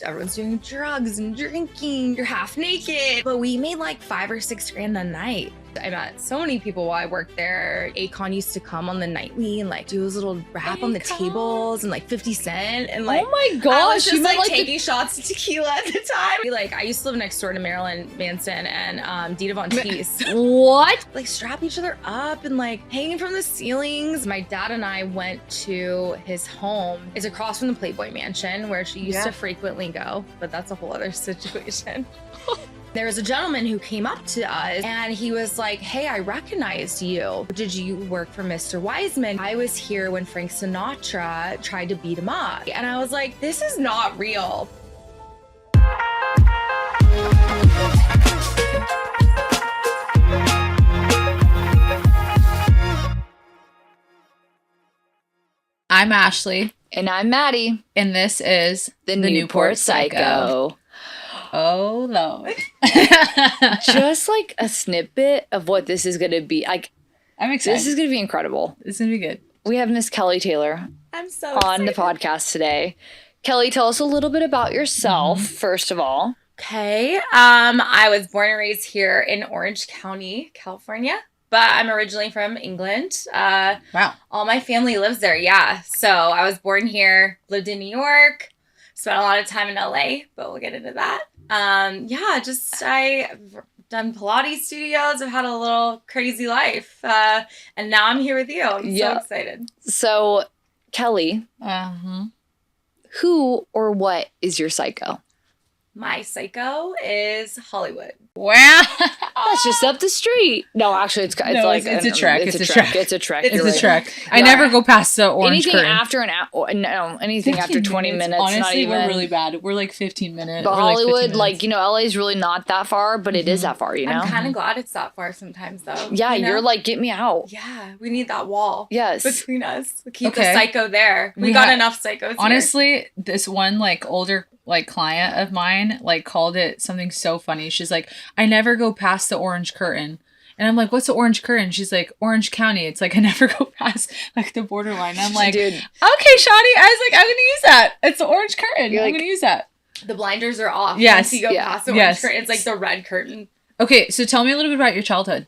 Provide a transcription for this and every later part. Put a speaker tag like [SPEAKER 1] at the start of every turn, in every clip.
[SPEAKER 1] Everyone's doing drugs and drinking. You're half naked. But we made like $5 or $6 grand a night. I met so many people while I worked there. Akon used to come on the nightly and like do his little rap on the tables and like 50 Cent and like,
[SPEAKER 2] oh my gosh,
[SPEAKER 1] I was just like taking shots of tequila at the time. Like I used to live next door to Marilyn Manson and Dita Von Teese.
[SPEAKER 2] What?
[SPEAKER 1] Like strapping each other up and like hanging from the ceilings. My dad and I went to his home. It's across from the Playboy Mansion where she used to frequently go, but that's a whole other situation. There was a gentleman who came up to us and he was like, hey, I recognized you. Did you work for Mr. Wiseman? I was here when Frank Sinatra tried to beat him up. And I was like, this is not real.
[SPEAKER 3] I'm Ashley.
[SPEAKER 2] And I'm Maddie.
[SPEAKER 3] And this is
[SPEAKER 2] the Newport Psycho.
[SPEAKER 3] Oh, Lord.
[SPEAKER 2] Just like a snippet of what this is going to be. Like,
[SPEAKER 3] I'm excited.
[SPEAKER 2] This is going to be incredible.
[SPEAKER 3] It's going to be good.
[SPEAKER 2] We have Miss Kelly Taylor
[SPEAKER 1] I'm so
[SPEAKER 2] on
[SPEAKER 1] excited.
[SPEAKER 2] the podcast today. Kelly, tell us a little bit about yourself, first of all.
[SPEAKER 1] Okay. I was born and raised here in Orange County, California, but I'm originally from England.
[SPEAKER 3] Wow.
[SPEAKER 1] All my family lives there. Yeah. So I was born here, lived in New York, spent a lot of time in LA, but we'll get into that. I've done Pilates studios. I've had a little crazy life. And now I'm here with you. I'm so excited.
[SPEAKER 2] So, Kelly,
[SPEAKER 3] Uh-huh.
[SPEAKER 2] who or what is your psycho?
[SPEAKER 1] My psycho is Hollywood.
[SPEAKER 3] Wow.
[SPEAKER 2] That's just up the street. No, actually, it's a trek.
[SPEAKER 3] It's a trek.
[SPEAKER 2] It's a trek.
[SPEAKER 3] It's a trek. I never go past the orange
[SPEAKER 2] anything
[SPEAKER 3] curtain.
[SPEAKER 2] after anything after 20 minutes.
[SPEAKER 3] Honestly,
[SPEAKER 2] not even.
[SPEAKER 3] we're really bad. We're like 15 minutes.
[SPEAKER 2] But Hollywood,
[SPEAKER 3] like
[SPEAKER 2] LA is really not that far, but it is that far, you know?
[SPEAKER 1] I'm kind of glad it's that far sometimes, though.
[SPEAKER 2] Yeah,
[SPEAKER 1] you know?
[SPEAKER 2] you're like, get me out.
[SPEAKER 1] Yeah, we need that wall.
[SPEAKER 2] Yes.
[SPEAKER 1] Between us. Keep the psycho there. We got enough psychos
[SPEAKER 3] honestly,
[SPEAKER 1] here.
[SPEAKER 3] this one older client of mine called it something so funny. She's like, I never go past the orange curtain. And I'm like, what's the orange curtain? She's like, Orange County. It's like, I never go past the borderline. I'm like,
[SPEAKER 2] dude.
[SPEAKER 3] Okay, Shawty. I was like, I'm going to use that. It's the orange curtain. I'm going to use that.
[SPEAKER 1] The blinders are off.
[SPEAKER 3] Yes.
[SPEAKER 1] Once you go past the orange curtain, it's like the red curtain.
[SPEAKER 3] Okay, so tell me a little bit about your childhood.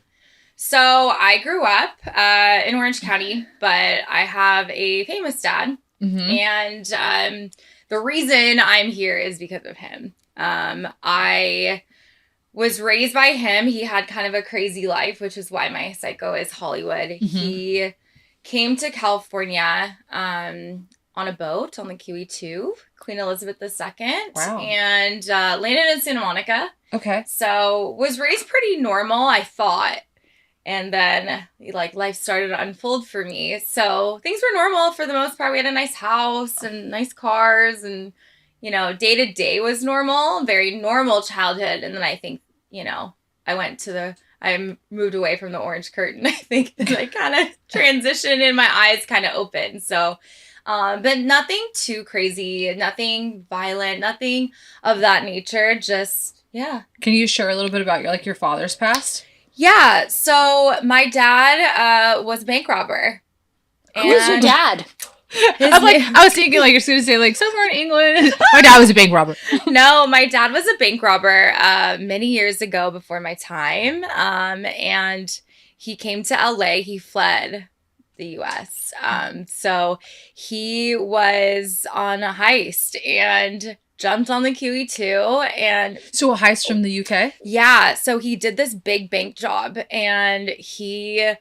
[SPEAKER 1] So I grew up in Orange County, but I have a famous dad. Mm-hmm. And the reason I'm here is because of him. I was raised by him. He had kind of a crazy life, which is why my psycho is Hollywood. Mm-hmm. He came to California on a boat on the Kiwi 2, Queen Elizabeth II.
[SPEAKER 3] Wow. And
[SPEAKER 1] landed in Santa Monica.
[SPEAKER 3] Okay.
[SPEAKER 1] So was raised pretty normal, I thought. And then, life started to unfold for me. So things were normal for the most part. We had a nice house and nice cars. And, day to day was normal. Very normal childhood. And then I think, I moved away from the orange curtain. I think that I kind of transitioned and my eyes kind of opened. So, but nothing too crazy, nothing violent, nothing of that nature. Just, yeah.
[SPEAKER 3] Can you share a little bit about your father's past?
[SPEAKER 1] Yeah, so my dad was a bank robber.
[SPEAKER 2] Who was your dad?
[SPEAKER 3] I was thinking you're going to say somewhere in England. My dad was a bank robber.
[SPEAKER 1] No, my dad was a bank robber many years ago before my time. And he came to LA. He fled the U.S. So he was on a heist and jumped on the Kiwi 2 and...
[SPEAKER 3] So a heist from the UK?
[SPEAKER 1] Yeah. So he did this big bank job and they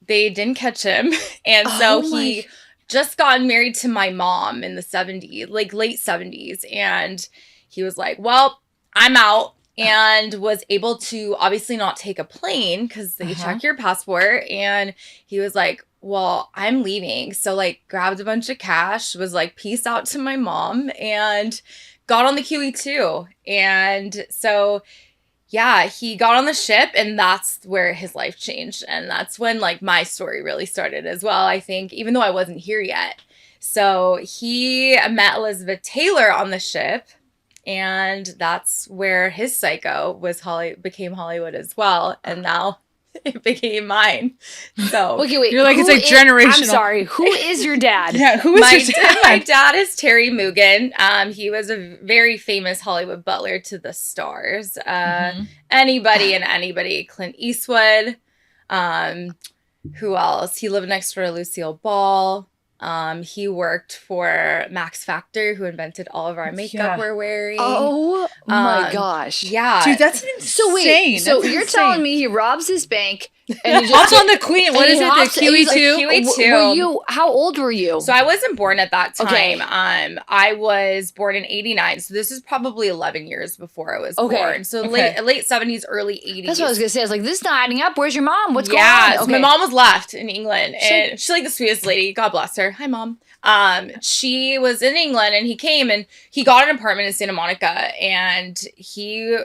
[SPEAKER 1] didn't catch him. And so he just got married to my mom in the 70s, late 70s. And he was like, well, I'm out. And was able to obviously not take a plane because they check your passport. And he was like, well, I'm leaving. So grabbed a bunch of cash, was peace out to my mom and got on the Kiwi 2. And so, yeah, he got on the ship and that's where his life changed. And that's when my story really started as well, I think, even though I wasn't here yet. So he met Elizabeth Taylor on the ship. And that's where his psycho became Hollywood as well. And now it became mine. So
[SPEAKER 2] Okay, wait.
[SPEAKER 3] You're like, it's like generational.
[SPEAKER 2] I'm sorry. Who is your dad?
[SPEAKER 3] Yeah, who is your dad?
[SPEAKER 1] my dad is Terry Moogan. He was a very famous Hollywood butler to the stars. Anybody. Clint Eastwood. Who else? He lived next door to Lucille Ball. He worked for Max Factor, who invented all of our makeup we're wearing.
[SPEAKER 2] Oh my gosh.
[SPEAKER 1] Yeah.
[SPEAKER 3] Dude, that's insane.
[SPEAKER 2] So wait, so
[SPEAKER 3] That's
[SPEAKER 2] you're
[SPEAKER 3] insane.
[SPEAKER 2] telling me he robs his bank and he
[SPEAKER 3] Also
[SPEAKER 2] just
[SPEAKER 3] on the Queen. What is it? The QE2?
[SPEAKER 1] QE2.
[SPEAKER 2] Were you, how old were you?
[SPEAKER 1] So I wasn't born at that time.
[SPEAKER 2] Okay.
[SPEAKER 1] I was born in 89. So this is probably 11 years before I was born. So late 70s, early 80s.
[SPEAKER 2] That's what I was going to say. I was like, this is not adding up. Where's your mom? What's going on?
[SPEAKER 1] Yeah,
[SPEAKER 2] Okay.
[SPEAKER 1] so my mom was left in England, and she's like the sweetest lady. God bless her. Hi, Mom. She was in England, and he came, and he got an apartment in Santa Monica, and he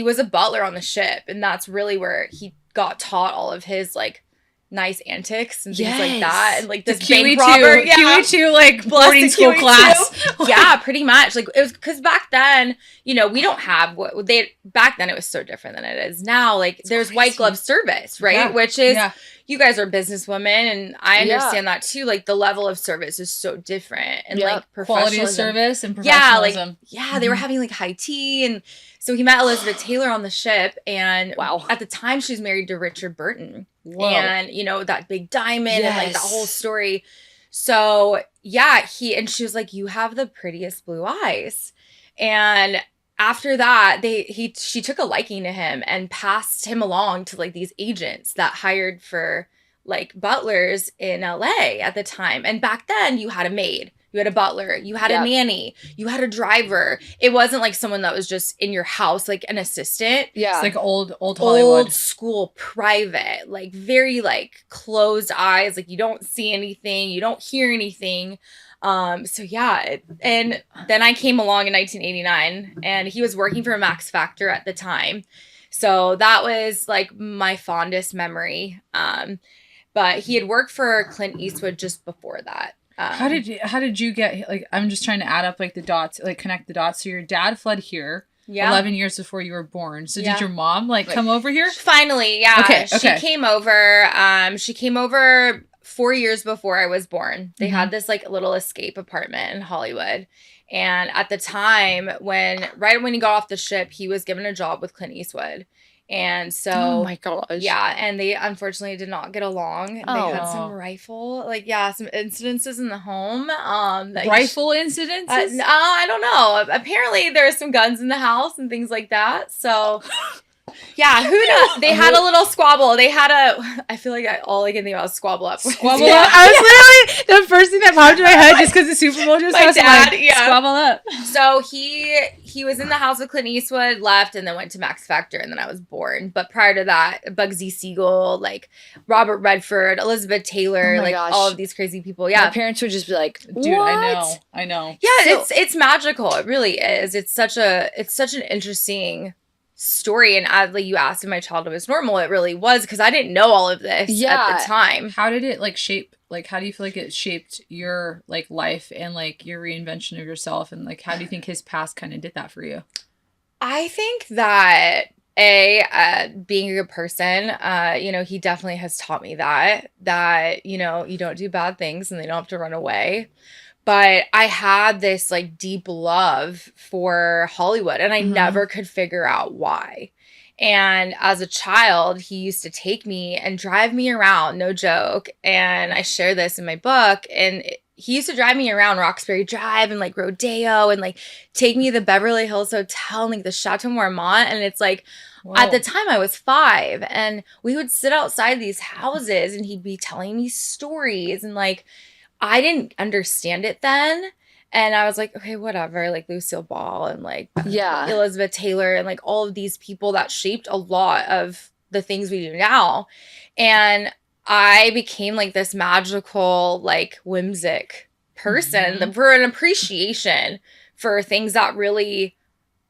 [SPEAKER 1] was a butler on the ship, and that's really where he got taught all of his like nice antics and things like that, and like this bank robber,
[SPEAKER 3] QE2 like boarding school
[SPEAKER 1] QE2.
[SPEAKER 3] class.
[SPEAKER 1] Yeah, pretty much. Like it was because back then, we don't have what they back then. It was so different than it is now. Like there's white glove service, right?
[SPEAKER 3] Yeah.
[SPEAKER 1] Which is you guys are businesswomen, and I understand that too. Like the level of service is so different, and like
[SPEAKER 3] quality of service and professionalism.
[SPEAKER 1] They were having like high tea, and so he met Elizabeth Taylor on the ship, and at the time she was married to Richard Burton. Whoa. And that big diamond and like that whole story. So she was like, you have the prettiest blue eyes. And after that, she took a liking to him and passed him along to like these agents that hired for like butlers in LA at the time. And back then you had a maid. You had a butler, you had a nanny, you had a driver. It wasn't like someone that was just in your house, like an assistant.
[SPEAKER 2] Yeah.
[SPEAKER 3] It's like old Hollywood.
[SPEAKER 1] Old school private, like very like closed eyes. Like you don't see anything, you don't hear anything. And then I came along in 1989 and he was working for Max Factor at the time. So that was like my fondest memory. But he had worked for Clint Eastwood just before that.
[SPEAKER 3] How did you get, like, I'm just trying to add up like the dots, like connect the dots. So your dad fled here 11 years before you were born. So did your mom like come over here?
[SPEAKER 1] Finally, yeah.
[SPEAKER 3] Okay.
[SPEAKER 1] She came over. She came over 4 years before I was born. They had this like little escape apartment in Hollywood. And at the time right when he got off the ship, he was given a job with Clint Eastwood. And so,
[SPEAKER 2] oh my gosh.
[SPEAKER 1] Yeah. And they unfortunately did not get along. They had some some incidences in the home.
[SPEAKER 3] Rifle incidences?
[SPEAKER 1] I don't know. Apparently there are some guns in the house and things like that. So yeah, who knows? They had a little squabble. I feel like all I can think about is squabble up.
[SPEAKER 3] Squabble up? I was literally, the first thing that popped in my head just because the Super Bowl just
[SPEAKER 1] my dad,
[SPEAKER 3] squabble up.
[SPEAKER 1] So he was in the house with Clint Eastwood, left, and then went to Max Factor, and then I was born. But prior to that, Bugsy Siegel, like Robert Redford, Elizabeth Taylor, all of these crazy people. Yeah.
[SPEAKER 2] My parents would just be like,
[SPEAKER 3] dude,
[SPEAKER 2] what?
[SPEAKER 3] I know.
[SPEAKER 1] Yeah, it's magical. It really is. It's such an interesting story, and as like you asked if my childhood was normal, it really was, because I didn't know all of this at the time.
[SPEAKER 3] How did it like shape, like how do you feel like it shaped your like life and like your reinvention of yourself, and like how do you think his past kind of did that for you?
[SPEAKER 1] I think that being a good person, he definitely has taught me that you don't do bad things and they don't have to run away. But I had this like deep love for Hollywood, and I never could figure out why. And as a child, he used to take me and drive me around, no joke. And I share this in my book. And he used to drive me around Roxbury Drive and like Rodeo, and like take me to the Beverly Hills Hotel and like the Chateau Marmont. And it's like, at the time I was 5, and we would sit outside these houses and he'd be telling me stories, and like, I didn't understand it then. And I was like, okay, whatever, like Lucille Ball and like Elizabeth Taylor and like all of these people that shaped a lot of the things we do now. And I became like this magical, like whimsic person for an appreciation for things that really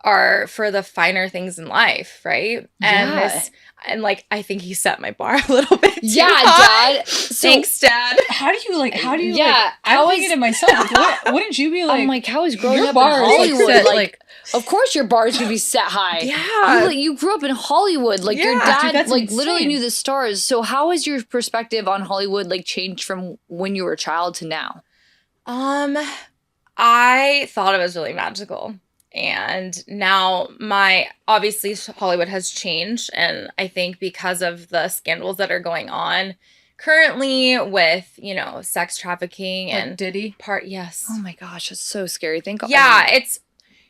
[SPEAKER 1] are for the finer things in life, right? And like I think he set my bar a little bit too high.
[SPEAKER 2] Dad. So,
[SPEAKER 1] Thanks, Dad.
[SPEAKER 3] How do you
[SPEAKER 2] Yeah,
[SPEAKER 3] I'm thinking to myself, wouldn't you be like,
[SPEAKER 2] I'm like, how is growing
[SPEAKER 3] your
[SPEAKER 2] up in
[SPEAKER 3] bar is, like,
[SPEAKER 2] Hollywood?
[SPEAKER 3] set,
[SPEAKER 2] Like, of course your bar is gonna be set high.
[SPEAKER 1] Yeah.
[SPEAKER 2] You grew up in Hollywood. Like your
[SPEAKER 1] Yeah,
[SPEAKER 2] dad,
[SPEAKER 3] dude, that's
[SPEAKER 2] like literally
[SPEAKER 3] insane.
[SPEAKER 2] knew the stars. So how has your perspective on Hollywood like changed from when you were a child to now?
[SPEAKER 1] I thought it was really magical. And now obviously Hollywood has changed. And I think because of the scandals that are going on currently with, sex trafficking
[SPEAKER 3] like
[SPEAKER 1] and
[SPEAKER 3] Diddy?
[SPEAKER 2] Oh my gosh, that's so scary. Thank God.
[SPEAKER 1] Yeah, it's,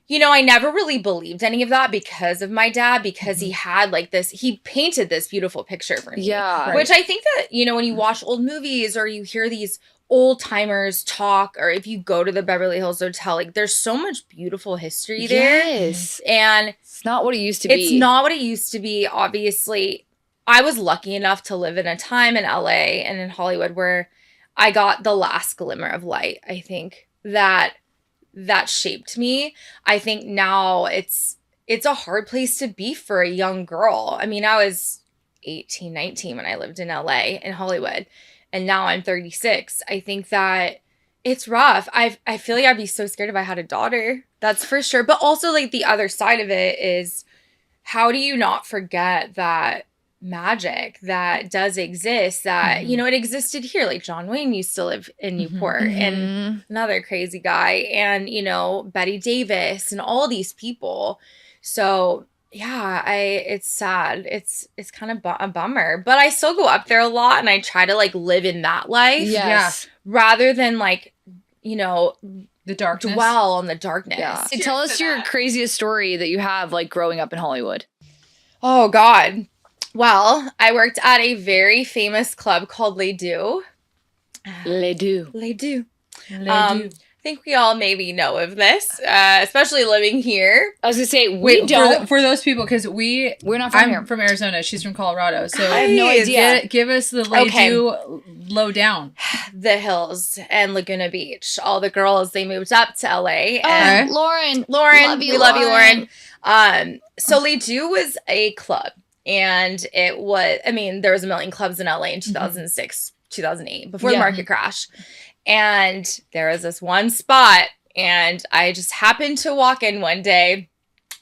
[SPEAKER 1] I never really believed any of that because of my dad, because he had like he painted this beautiful picture for me.
[SPEAKER 2] Yeah.
[SPEAKER 1] Which I think that, when you watch old movies or you hear these old timers talk, or if you go to the Beverly Hills Hotel, like there's so much beautiful history there.
[SPEAKER 2] Yes.
[SPEAKER 1] And
[SPEAKER 2] It's not what it used to be.
[SPEAKER 1] it's not what it used to be. Obviously, I was lucky enough to live in a time in LA and in Hollywood where I got the last glimmer of light. I think that shaped me. I think now it's a hard place to be for a young girl. I mean, I was 18, 19 when I lived in LA in Hollywood, and now I'm 36. I think that it's rough. I feel like I'd be so scared if I had a daughter. That's for sure. But also like the other side of it is, how do you not forget that magic that does exist, that it existed here? Like John Wayne used to live in Newport, and another crazy guy, and Betty Davis and all these people. So yeah, it's sad. It's kind of a bummer, but I still go up there a lot and I try to like live in that life.
[SPEAKER 2] Yes.
[SPEAKER 1] Rather than like
[SPEAKER 3] The darkness.
[SPEAKER 1] dwell on the darkness.
[SPEAKER 2] Yeah. Tell us your craziest story that you have like growing up in Hollywood.
[SPEAKER 1] Oh God. Well, I worked at a very famous club called Les Deux.
[SPEAKER 2] Les Deux.
[SPEAKER 1] Les Deux. I think we all maybe know of this, especially living here.
[SPEAKER 2] I was gonna say
[SPEAKER 3] Wait,
[SPEAKER 2] don't.
[SPEAKER 3] for those people, because
[SPEAKER 2] We're not from here.
[SPEAKER 3] I'm from Arizona. She's from Colorado. So
[SPEAKER 1] I have no idea.
[SPEAKER 3] Give us the low down.
[SPEAKER 1] The Hills and Laguna Beach. All the girls, they moved up to LA. And
[SPEAKER 2] Lauren,
[SPEAKER 1] we love you, Lauren. So Les Deux was a club, and it was, there was a million clubs in LA in 2006, 2008, before the market crash. And there was this one spot, and I just happened to walk in one day,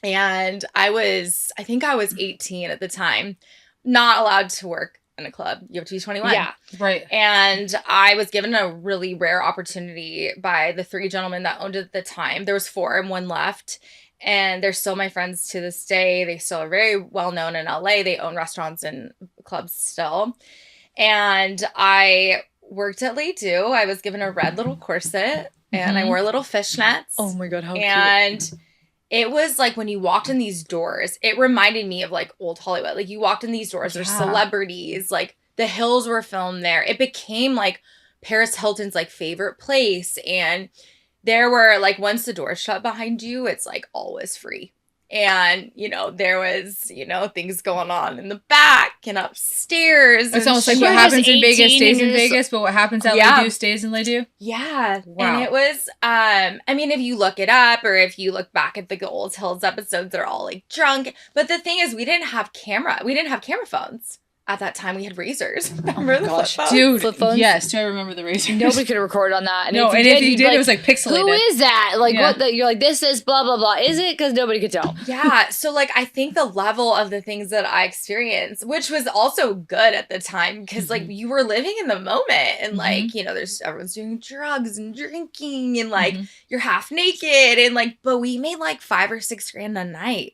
[SPEAKER 1] and I think I was 18 at the time, not allowed to work in a club. You have to be 21.
[SPEAKER 2] Yeah,
[SPEAKER 3] right.
[SPEAKER 1] And I was given a really rare opportunity by the three gentlemen that owned it at the time. There was four and one left, and they're still my friends to this day. They still are very well known in LA. They own restaurants and clubs still. And I worked at Les Deux. I was given a red little corset, and I wore little fishnets.
[SPEAKER 2] Oh my God, how cute.
[SPEAKER 1] And it was like when you walked in these doors, it reminded me of like old Hollywood. Like you walked in these doors, there's celebrities, like The Hills were filmed there. It became like Paris Hilton's like favorite place. And there were like, once the door shut behind you, it's like always free. And, there was, things going on in the back and upstairs.
[SPEAKER 3] It's almost like what happens in Vegas stays in Vegas, but what happens at Les Deux stays in Les Deux?
[SPEAKER 1] Yeah.
[SPEAKER 3] Wow.
[SPEAKER 1] And it was, if you look it up or if you look back at the Old Hills episodes, they're all like drunk. But the thing is, we didn't have camera phones. At that time, we had razors. Remember the flip phones?
[SPEAKER 3] Dude,
[SPEAKER 2] flip phones?
[SPEAKER 3] Yes, do I remember the razors?
[SPEAKER 2] Nobody could have recorded on that.
[SPEAKER 3] And if you did, it was like pixelated.
[SPEAKER 2] Who is that? Like what? You're like, this is blah blah blah. Is it? Because nobody could tell.
[SPEAKER 1] Yeah. So like, I think the level of the things that I experienced, which was also good at the time, because like you were living in the moment, and like everyone's doing drugs and drinking, and like you're half naked, and like, but we made like $5 or $6 grand a night.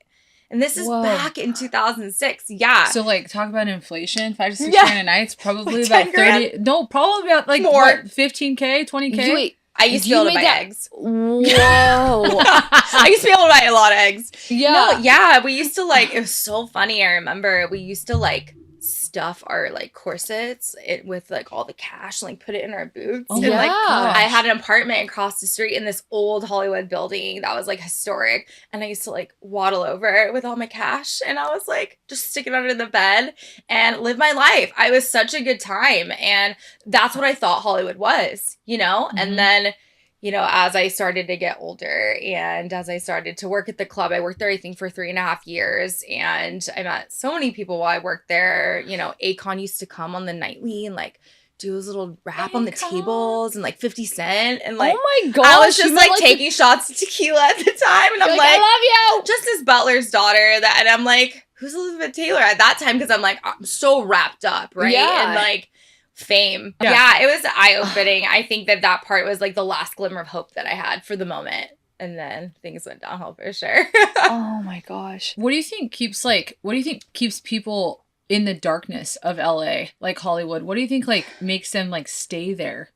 [SPEAKER 1] And this is back in 2006. Yeah.
[SPEAKER 3] So, like, talk about inflation. 5 to 6 grand a night. It's probably like about 30.
[SPEAKER 1] Grand?
[SPEAKER 3] No, probably about like
[SPEAKER 1] more.
[SPEAKER 3] What, 15K, 20K.
[SPEAKER 2] Wait,
[SPEAKER 1] I used to be able to buy eggs.
[SPEAKER 2] Whoa.
[SPEAKER 1] I used to be able to buy a lot of eggs.
[SPEAKER 2] Yeah.
[SPEAKER 1] No, yeah. We used to like, it was so funny. I remember we used to like stuff our like corsets with like all the cash and like put it in our boots.
[SPEAKER 2] Oh,
[SPEAKER 1] and
[SPEAKER 2] yeah.
[SPEAKER 1] like I had an apartment across the street in this old Hollywood building that was like historic, and I used to like waddle over with all my cash, and I was like just stick it under the bed and live my life. I was such a good time, and that's what I thought Hollywood was, And then you know, as I started to get older and as I started to work at the club, I worked there, I think, for 3.5 years. And I met so many people while I worked there. You know, Akon used to come on the nightly and like do his little rap on the tables, and like 50 Cent. And like,
[SPEAKER 2] oh my gosh,
[SPEAKER 1] I was just like taking shots of tequila at the time. And I'm like,
[SPEAKER 2] I love you.
[SPEAKER 1] just as Butler's daughter. And I'm like, who's Elizabeth Taylor at that time? Because I'm like, I'm so wrapped up, right?
[SPEAKER 2] Yeah.
[SPEAKER 1] And like, fame. Yeah, it was eye-opening. I think that part was like the last glimmer of hope that I had for the moment. And then things went downhill for sure.
[SPEAKER 2] Oh my gosh.
[SPEAKER 3] What do you think keeps people in the darkness of LA, like Hollywood? What do you think like makes them like stay there?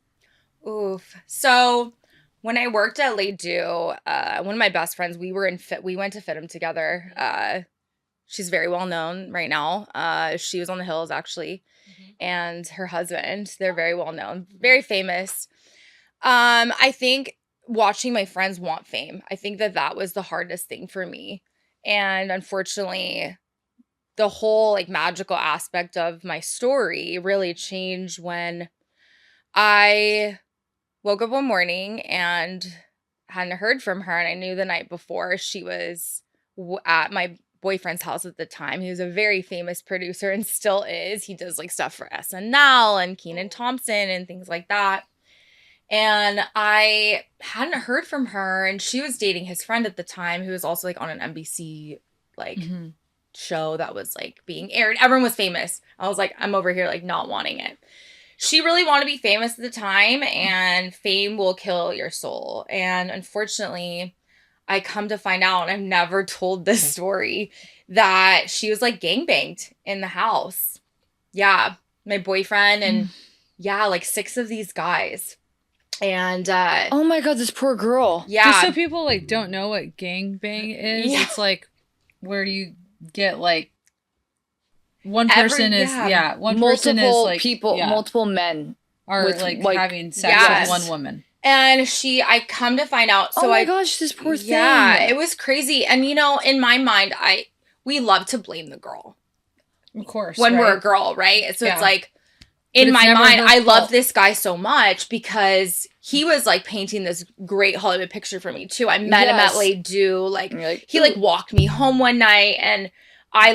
[SPEAKER 1] Oof. So when I worked at Les Deux, one of my best friends, we went to FITM together. She's very well known right now. She was on the Hills actually. And her husband, they're very well known, very famous. I think watching my friends want fame, I think that was the hardest thing for me. And unfortunately, the whole like magical aspect of my story really changed when I woke up one morning and hadn't heard from her. And I knew the night before she was at my boyfriend's house at the time. He was a very famous producer and still is. He does like stuff for SNL and Kenan Thompson and things like that. And I hadn't heard from her, and she was dating his friend at the time, who was also like on an NBC like show that was like being aired. Everyone was famous. I was like, I'm over here like not wanting it. She really wanted to be famous at the time, and fame will kill your soul. And unfortunately, I come to find out, and I've never told this story, that she was like gangbanged in the house. Yeah. My boyfriend and like 6 of these guys. And
[SPEAKER 2] oh my God, this poor girl.
[SPEAKER 1] Yeah.
[SPEAKER 3] Just so people like don't know what gangbang is, it's like where you get like one person person is like
[SPEAKER 2] people, multiple men
[SPEAKER 3] are
[SPEAKER 2] with,
[SPEAKER 3] like having sex
[SPEAKER 1] Yes.
[SPEAKER 3] with one woman.
[SPEAKER 1] And I come to find out. So
[SPEAKER 2] oh my gosh, this poor thing.
[SPEAKER 1] Yeah, it was crazy. And you know, in my mind, we love to blame the girl.
[SPEAKER 3] Of course.
[SPEAKER 1] When we're a girl, right? So
[SPEAKER 3] Yeah.
[SPEAKER 1] it's like, in my mind, I
[SPEAKER 3] fault.
[SPEAKER 1] love this guy so much because he was like painting this great Hollywood picture for me too. I met him at Les Deux. Like, he like walked me home one night, and I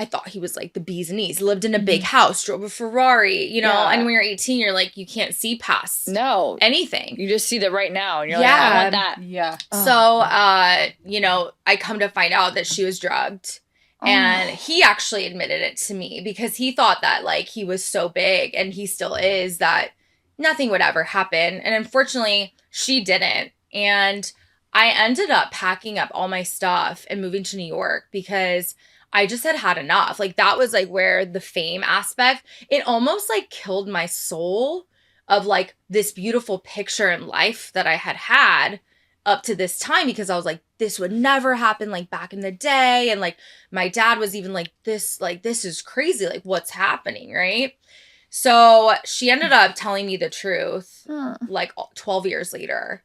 [SPEAKER 1] thought he was like the bee's knees. He lived in a big house, drove a Ferrari, you know, and when you're 18, you're like, you can't see past anything.
[SPEAKER 2] You just see that right now, and you're like, I want that.
[SPEAKER 3] Yeah.
[SPEAKER 1] So, you know, I come to find out that she was drugged. And he actually admitted it to me because he thought that like he was so big, and he still is, that nothing would ever happen. And unfortunately, she didn't. And I ended up packing up all my stuff and moving to New York because I just had enough. Like, that was like where the fame aspect, it almost like killed my soul of like this beautiful picture in life that I had up to this time, because I was like, this would never happen like back in the day. And like my dad was even like, this is crazy. Like, what's happening, right? So she ended up telling me the truth like 12 years later.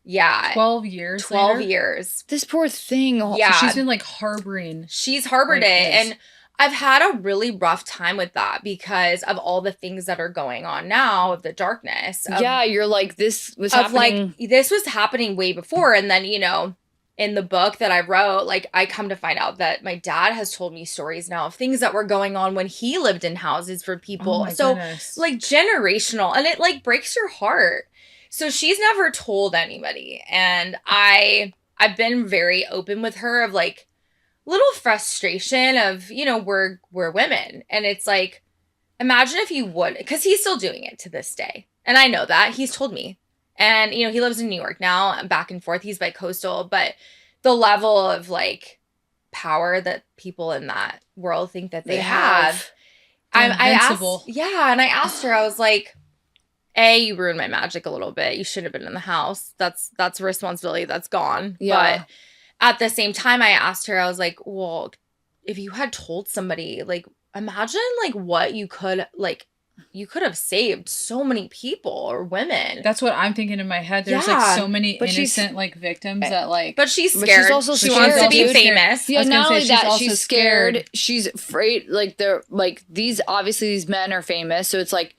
[SPEAKER 1] Yeah.
[SPEAKER 3] 12 years
[SPEAKER 1] 12
[SPEAKER 3] later?
[SPEAKER 1] years.
[SPEAKER 2] This poor thing.
[SPEAKER 1] Yeah.
[SPEAKER 3] So she's been like harboring.
[SPEAKER 1] She's harbored
[SPEAKER 3] like
[SPEAKER 1] it.
[SPEAKER 3] this.
[SPEAKER 1] And I've had a really rough time with that because of all the things that are going on now, of the darkness.
[SPEAKER 2] You're like, this was happening.
[SPEAKER 1] Like, this was happening way before. And then, you know, in the book that I wrote, like, I come to find out that my dad has told me stories now of things that were going on when he lived in houses for people.
[SPEAKER 3] Oh my goodness.
[SPEAKER 1] Like, generational. And it, like, breaks your heart. So she's never told anybody. And I've been very open with her of, like, little frustration of, you know, we're women. And it's like, imagine if you would, because he's still doing it to this day. And I know that. He's told me. And, you know, he lives in New York now, back and forth. He's bi-coastal. But the level of, like, power that people in that world think that they have. I asked, and I asked her, I was like, you ruined my magic a little bit. You shouldn't have been in the house. That's a responsibility that's gone.
[SPEAKER 2] Yeah.
[SPEAKER 1] But at the same time, I asked her, I was like, well, if you had told somebody, like, imagine, like, what you could have saved so many people or women.
[SPEAKER 3] That's what I'm thinking in my head. There's like so many innocent like victims that like.
[SPEAKER 1] But she's scared. She wants to be famous.
[SPEAKER 2] Yeah, not only that, she's scared. She's afraid. Like, they're like these. Obviously, these men are famous, so it's like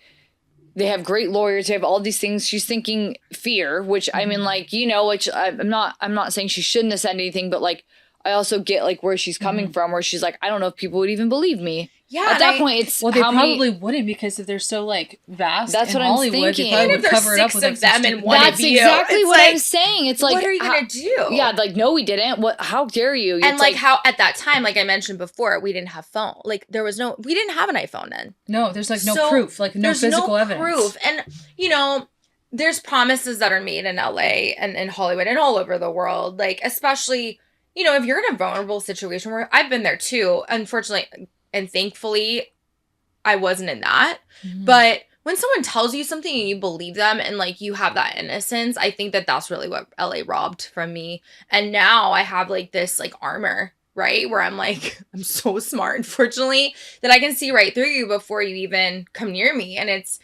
[SPEAKER 2] they have great lawyers. They have all these things. She's thinking fear, which I mean, like, you know, which I'm not saying she shouldn't have said anything, but like, I also get like where she's coming from, where she's like, I don't know if people would even believe me.
[SPEAKER 1] Yeah.
[SPEAKER 2] At that point, it's
[SPEAKER 3] well, they probably wouldn't, because if they're so like vast.
[SPEAKER 2] That's
[SPEAKER 3] in
[SPEAKER 2] what I'm
[SPEAKER 3] Hollywood,
[SPEAKER 2] thinking.
[SPEAKER 3] they probably
[SPEAKER 1] Even
[SPEAKER 3] would
[SPEAKER 1] if there's
[SPEAKER 3] cover it up
[SPEAKER 1] 6
[SPEAKER 3] with
[SPEAKER 1] of
[SPEAKER 3] like
[SPEAKER 1] them and one
[SPEAKER 2] That's
[SPEAKER 1] of you.
[SPEAKER 2] exactly
[SPEAKER 1] It's
[SPEAKER 2] what
[SPEAKER 1] like,
[SPEAKER 2] I'm saying. It's like,
[SPEAKER 1] what are you gonna do?
[SPEAKER 2] Yeah, like, no, we didn't. What? How dare you?
[SPEAKER 1] And
[SPEAKER 2] It's
[SPEAKER 1] like how at that time, like I mentioned before, we didn't have phone. Like we didn't have an iPhone then.
[SPEAKER 3] No, there's like no
[SPEAKER 1] So,
[SPEAKER 3] proof, like no
[SPEAKER 1] there's
[SPEAKER 3] physical evidence.
[SPEAKER 1] Proof. And you know, there's promises that are made in LA and in Hollywood and all over the world. Like especially, you know, if you're in a vulnerable situation, where I've been there too, unfortunately and thankfully, I wasn't in that. But when someone tells you something and you believe them and like you have that innocence, I think that that's really what LA robbed from me. And now I have like this like armor, right? Where I'm like, I'm so smart, unfortunately, that I can see right through you before you even come near me. And it's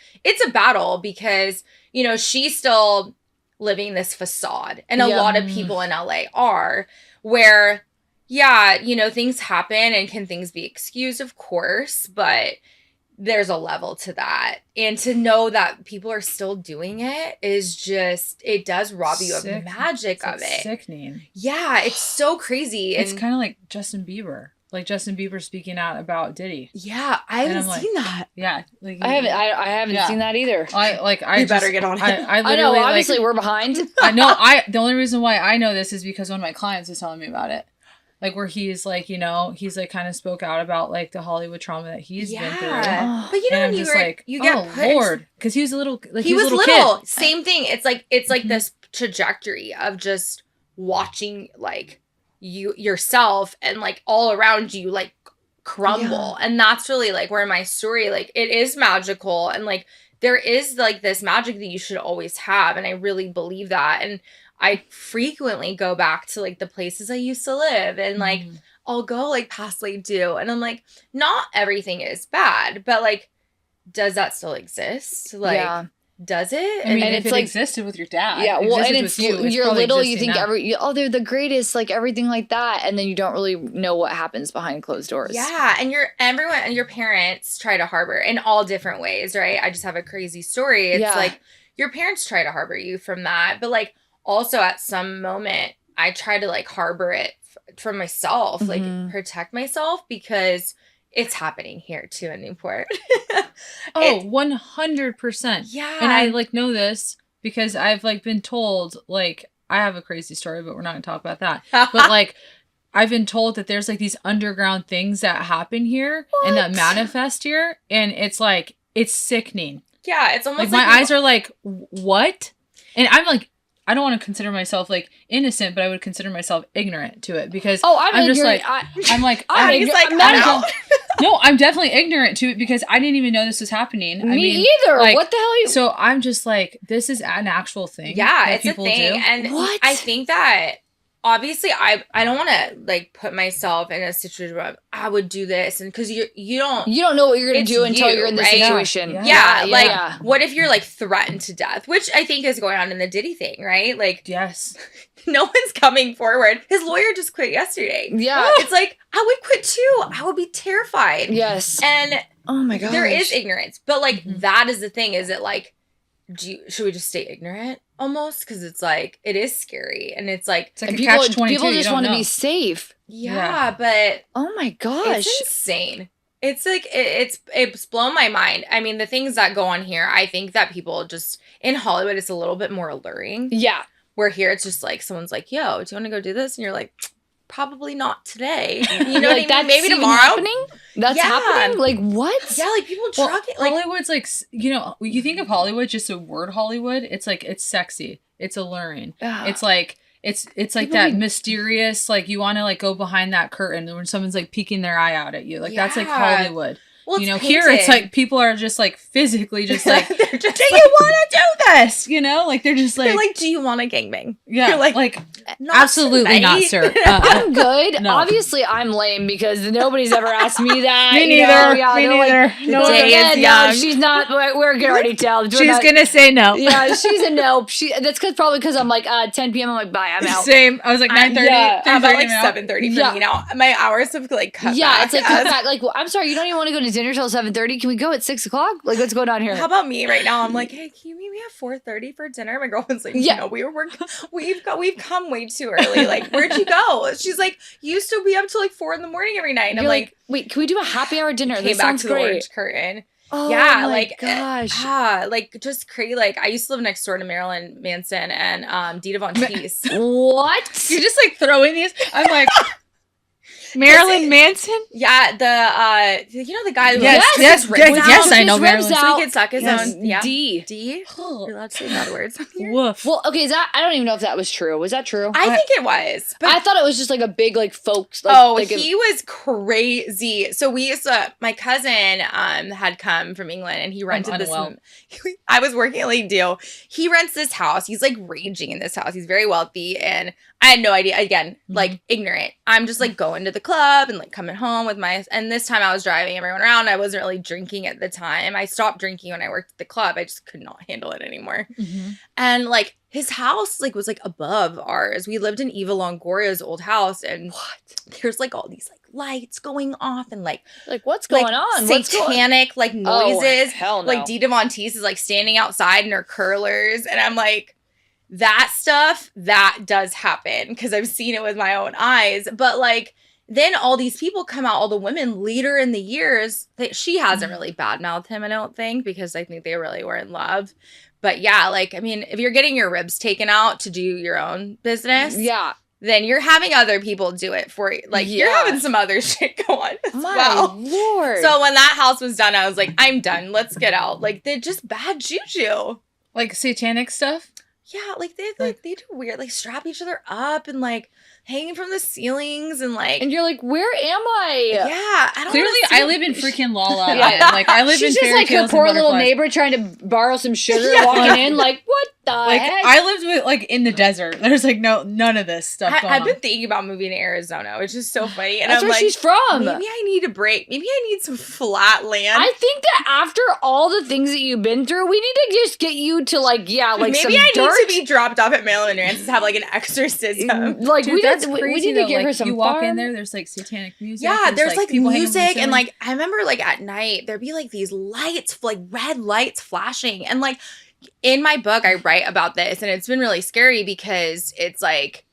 [SPEAKER 1] a battle because, you know, she's still living this facade. And a lot of people in LA are, where, yeah, you know, things happen and can things be excused? Of course, but there's a level to that. And to know that people are still doing it is just, it does rob you of the magic of it.
[SPEAKER 3] Sickening.
[SPEAKER 1] Yeah, it's so crazy.
[SPEAKER 3] It's
[SPEAKER 1] And
[SPEAKER 3] kind of like Justin Bieber. Like Justin Bieber speaking out about Diddy.
[SPEAKER 1] yeah, I haven't seen that.
[SPEAKER 3] Yeah. Like,
[SPEAKER 2] I haven't
[SPEAKER 3] Yeah.
[SPEAKER 2] seen that either.
[SPEAKER 1] You better get on it.
[SPEAKER 3] I
[SPEAKER 2] I know, obviously we're behind.
[SPEAKER 3] I know. The only reason why I know this is because one of my clients was telling me about it. Like where he's like, you know, he's like kind of spoke out about like the Hollywood trauma that he's been through.
[SPEAKER 1] But you know,
[SPEAKER 3] And I'm
[SPEAKER 1] when
[SPEAKER 3] just like,
[SPEAKER 1] you get
[SPEAKER 3] oh
[SPEAKER 1] put in-
[SPEAKER 3] Lord, because he was a little, like
[SPEAKER 1] he was
[SPEAKER 3] a
[SPEAKER 1] little.
[SPEAKER 3] kid.
[SPEAKER 1] Same thing. It's like this trajectory of just watching like yourself and like all around you like crumble. And that's really like where my story, like it is magical, and like there is like this magic that you should always have, and I really believe that. And I frequently go back to like the places I used to live, and like I'll go like past Lake Dew, and I'm like, not everything is bad, but like, does that still exist? Like, does it?
[SPEAKER 3] I mean,
[SPEAKER 2] and
[SPEAKER 3] if
[SPEAKER 2] it's
[SPEAKER 3] it
[SPEAKER 2] like,
[SPEAKER 3] existed with your dad,
[SPEAKER 2] yeah, well, and
[SPEAKER 3] existed
[SPEAKER 2] it's
[SPEAKER 3] with you,
[SPEAKER 2] you're
[SPEAKER 3] probably
[SPEAKER 2] little, you
[SPEAKER 3] existing
[SPEAKER 2] think
[SPEAKER 3] now.
[SPEAKER 2] they're the greatest, like everything like that, and then you don't really know what happens behind closed doors.
[SPEAKER 1] Yeah, and everyone and your parents try to harbor in all different ways, right? I just have a crazy story. It's like your parents try to harbor you from that, but like also at some moment I try to like harbor it from myself, like protect myself, because it's happening here too in Newport.
[SPEAKER 3] 100%.
[SPEAKER 1] Yeah.
[SPEAKER 3] And I like know this because I've like been told, like, I have a crazy story, but we're not gonna talk about that. But like I've been told that there's like these underground things that happen here and that manifest here, and it's like, it's sickening.
[SPEAKER 1] Yeah, it's almost
[SPEAKER 3] like my eyes are like, what? And I'm like, I don't want to consider myself like innocent, but I would consider myself ignorant to it, because I'm just like, no, I'm definitely ignorant to it because I didn't even know this was happening.
[SPEAKER 2] Me either.
[SPEAKER 3] Like,
[SPEAKER 2] what the hell are you?
[SPEAKER 3] So I'm just like, this is an actual thing.
[SPEAKER 1] Yeah,
[SPEAKER 3] that
[SPEAKER 1] it's
[SPEAKER 3] people
[SPEAKER 1] a thing.
[SPEAKER 3] do.
[SPEAKER 1] And
[SPEAKER 2] What?
[SPEAKER 1] I think that obviously I don't want to like put myself in a situation where I would do this, and because you don't
[SPEAKER 2] know what you're gonna
[SPEAKER 1] it's
[SPEAKER 2] do until
[SPEAKER 1] you,
[SPEAKER 2] you're in the
[SPEAKER 1] right?
[SPEAKER 2] situation.
[SPEAKER 1] Yeah, like what if you're like threatened to death, which I think is going on in the Diddy thing, right? Like,
[SPEAKER 3] yes,
[SPEAKER 1] no one's coming forward. His lawyer just quit yesterday.
[SPEAKER 2] Yeah.
[SPEAKER 1] It's like, I would quit too. I would be terrified.
[SPEAKER 2] Yes.
[SPEAKER 1] And
[SPEAKER 2] oh my god,
[SPEAKER 1] there is ignorance, but like that is the thing. Is it like, should we just stay ignorant almost? Because it's like, it is scary, and it's like
[SPEAKER 3] a
[SPEAKER 2] people
[SPEAKER 3] catch-22,
[SPEAKER 2] people
[SPEAKER 3] you
[SPEAKER 2] just
[SPEAKER 3] don't
[SPEAKER 2] want to
[SPEAKER 3] know.
[SPEAKER 2] be safe.
[SPEAKER 1] yeah, but
[SPEAKER 2] Oh my gosh.
[SPEAKER 1] it's insane. It's like it's blown my mind. I mean, the things that go on here, I think that people just in Hollywood, it's a little bit more alluring.
[SPEAKER 2] Yeah.
[SPEAKER 1] Where here, it's just like someone's like, "Yo, do you want to go do this?" And you're like, "Probably not today." You know what I mean? Maybe
[SPEAKER 2] even
[SPEAKER 1] tomorrow.
[SPEAKER 2] happening? That's
[SPEAKER 1] Yeah.
[SPEAKER 2] happening? Like what?
[SPEAKER 1] Yeah, like people
[SPEAKER 3] Well,
[SPEAKER 1] truck it. Like,
[SPEAKER 3] Hollywood's like, you know, you think of Hollywood, just the word Hollywood, it's like, it's sexy, it's alluring.
[SPEAKER 2] Ugh.
[SPEAKER 3] It's like, it's like
[SPEAKER 2] People
[SPEAKER 3] that
[SPEAKER 2] be-
[SPEAKER 3] mysterious, like you want to like go behind that curtain when someone's like peeking their eye out at you. Like that's like
[SPEAKER 1] Yeah.
[SPEAKER 3] Hollywood.
[SPEAKER 1] well,
[SPEAKER 3] You
[SPEAKER 1] it's
[SPEAKER 3] know, here it's
[SPEAKER 1] painted.
[SPEAKER 3] like people are just like physically just like, do
[SPEAKER 1] they're just
[SPEAKER 3] you want to do this? You know, like they're just like,
[SPEAKER 1] they're like, "Do you want a gangbang?"
[SPEAKER 3] yeah,
[SPEAKER 1] you're like, "Not
[SPEAKER 3] absolutely not,
[SPEAKER 1] tonight."
[SPEAKER 3] sir.
[SPEAKER 2] I'm good.
[SPEAKER 3] No.
[SPEAKER 2] Obviously, I'm lame because nobody's ever asked me that.
[SPEAKER 3] Me
[SPEAKER 2] you know?
[SPEAKER 3] neither.
[SPEAKER 2] Yeah,
[SPEAKER 3] Me
[SPEAKER 2] they're like,
[SPEAKER 3] neither.
[SPEAKER 1] No,
[SPEAKER 2] "No,
[SPEAKER 1] day is
[SPEAKER 2] no,
[SPEAKER 1] young."
[SPEAKER 2] she's not. We can already tell. We're
[SPEAKER 3] She's
[SPEAKER 2] not-
[SPEAKER 3] gonna say no.
[SPEAKER 2] Yeah, she's a nope. That's probably because I'm like 10 p.m. I'm like, bye, I'm out.
[SPEAKER 3] Same. I was like 9:30.
[SPEAKER 2] yeah,
[SPEAKER 1] How about like
[SPEAKER 3] 10:30 now.
[SPEAKER 1] 7:30 for
[SPEAKER 2] Yeah.
[SPEAKER 1] me now? My hours have like cut
[SPEAKER 2] Yeah,
[SPEAKER 1] back.
[SPEAKER 2] it's like cut back. Like, well, I'm sorry, you don't even want to go to have dinner till 7:30. Can we go at 6 o'clock? Like, what's going on here?
[SPEAKER 1] How about me right now? I'm like, hey, can you meet me at 4:30 for dinner? My girlfriend's like, no, we were working. We've come way too early. Like, where'd you go? She's like, you used to be up till like 4 a.m. every night. And
[SPEAKER 2] You're
[SPEAKER 1] I'm like,
[SPEAKER 2] wait, can we do a happy hour dinner?
[SPEAKER 1] came
[SPEAKER 2] This
[SPEAKER 1] back
[SPEAKER 2] sounds
[SPEAKER 1] to the
[SPEAKER 2] great.
[SPEAKER 1] orange curtain.
[SPEAKER 2] Oh
[SPEAKER 1] yeah,
[SPEAKER 2] my
[SPEAKER 1] like
[SPEAKER 2] gosh.
[SPEAKER 1] like just crazy. Like I used to live next door to Marilyn Manson and Dita Von Teese.
[SPEAKER 2] What?
[SPEAKER 3] You're just like throwing these. I'm like, Marilyn Manson?
[SPEAKER 1] Yeah, the the guy who
[SPEAKER 3] yes, I know Marilyn.
[SPEAKER 1] So he could suck his own. Yeah.
[SPEAKER 2] D.
[SPEAKER 1] Oh. You're allowed to say bad words on here.
[SPEAKER 3] Woof.
[SPEAKER 2] Well, okay, I don't even know if that was true. Was that true?
[SPEAKER 1] I think it was. But
[SPEAKER 2] I thought it was just like a big like folks. Like,
[SPEAKER 1] he was crazy. So we used to. My cousin had come from England and he rented this. I was working at Lake Deal. He rents this house. He's like raging in this house. He's very wealthy and I had no idea. Again, like ignorant. I'm just like going to the club and like coming home with and this time I was driving everyone around. I wasn't really drinking at the time. I stopped drinking when I worked at the club. I just could not handle it anymore. And like his house like was like above ours. We lived in Eva Longoria's old house and there's like all these like lights going off and like
[SPEAKER 2] what's going on?
[SPEAKER 1] Satanic like noises.
[SPEAKER 2] Oh, hell no.
[SPEAKER 1] Like Dita Von Teese is like standing outside in her curlers and I'm like, that stuff, that does happen because I've seen it with my own eyes. But like, then all these people come out, all the women later in the years, she hasn't really badmouthed him, I don't think, because I think they really were in love. But yeah, like, I mean, if you're getting your ribs taken out to do your own business, then you're having other people do it for you. Like, you're having some other shit go on as well.
[SPEAKER 2] Lord.
[SPEAKER 1] So when that house was done, I was like, I'm done. Let's get out. Like, they're just bad juju.
[SPEAKER 3] Like satanic stuff?
[SPEAKER 1] Yeah, like they do weird, like strap each other up and like hanging from the ceilings and like.
[SPEAKER 2] And you're like, where am I?
[SPEAKER 1] Yeah, I don't.
[SPEAKER 3] Clearly, I live in freaking La La Land. Like I live in
[SPEAKER 2] She's just
[SPEAKER 3] fairy
[SPEAKER 2] like her
[SPEAKER 3] tales
[SPEAKER 2] poor
[SPEAKER 3] and
[SPEAKER 2] little
[SPEAKER 3] butterflies.
[SPEAKER 2] neighbor trying to borrow some sugar, walking in like, what the
[SPEAKER 3] Like
[SPEAKER 2] heck?
[SPEAKER 3] I lived with like in the desert. There's like none of this stuff going
[SPEAKER 1] I've
[SPEAKER 3] on.
[SPEAKER 1] been thinking about moving to Arizona, which is so funny. And
[SPEAKER 2] That's
[SPEAKER 1] I'm
[SPEAKER 2] where
[SPEAKER 1] like,
[SPEAKER 2] she's from.
[SPEAKER 1] Maybe I need a break. Maybe I need some flat land.
[SPEAKER 2] I think that after all the things that you've been through, we need to just get you to like
[SPEAKER 1] maybe
[SPEAKER 2] some
[SPEAKER 1] I
[SPEAKER 2] dirt.
[SPEAKER 1] need to be dropped off at Marilyn Manson to have like an exorcism.
[SPEAKER 2] Like
[SPEAKER 3] Dude,
[SPEAKER 2] we
[SPEAKER 3] that's
[SPEAKER 2] need
[SPEAKER 3] crazy.
[SPEAKER 2] to get her
[SPEAKER 3] like,
[SPEAKER 2] some
[SPEAKER 3] you walk
[SPEAKER 2] farm.
[SPEAKER 3] in there's like satanic music.
[SPEAKER 1] Yeah, there's like
[SPEAKER 3] people hanging from the
[SPEAKER 1] music and
[SPEAKER 3] ceiling.
[SPEAKER 1] like I remember like at night there'd be like these lights, like red lights flashing. And like in my book I write about this and it's been really scary because it's like,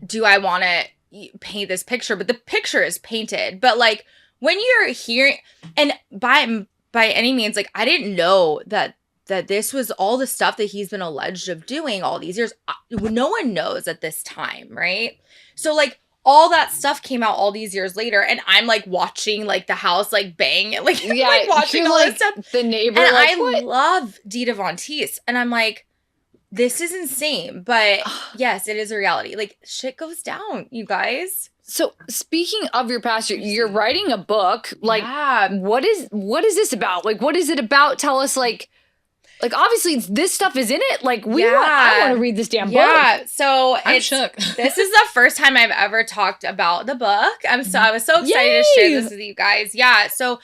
[SPEAKER 1] do I want to paint this picture? But the picture is painted. But like when you're hearing, and by any means, like I didn't know that this was all the stuff that he's been alleged of doing all these years. No one knows at this time, right? So like all that stuff came out all these years later, and I'm like watching like the house like bang, like like watching all this stuff.
[SPEAKER 2] The neighbor,
[SPEAKER 1] and
[SPEAKER 2] like,
[SPEAKER 1] I love Dita Von Teese, and I'm like, this is insane, but yes, it is a reality. Like shit goes down, you guys.
[SPEAKER 2] So speaking of your past, you're writing a book. Like, what is this about? Like, what is it about? Tell us, like obviously this stuff is in it. Like, I want to read this damn book.
[SPEAKER 1] Yeah, so
[SPEAKER 3] I'm shook.
[SPEAKER 1] This is the first time I've ever talked about the book. I was so excited to share this with you guys. Yeah, so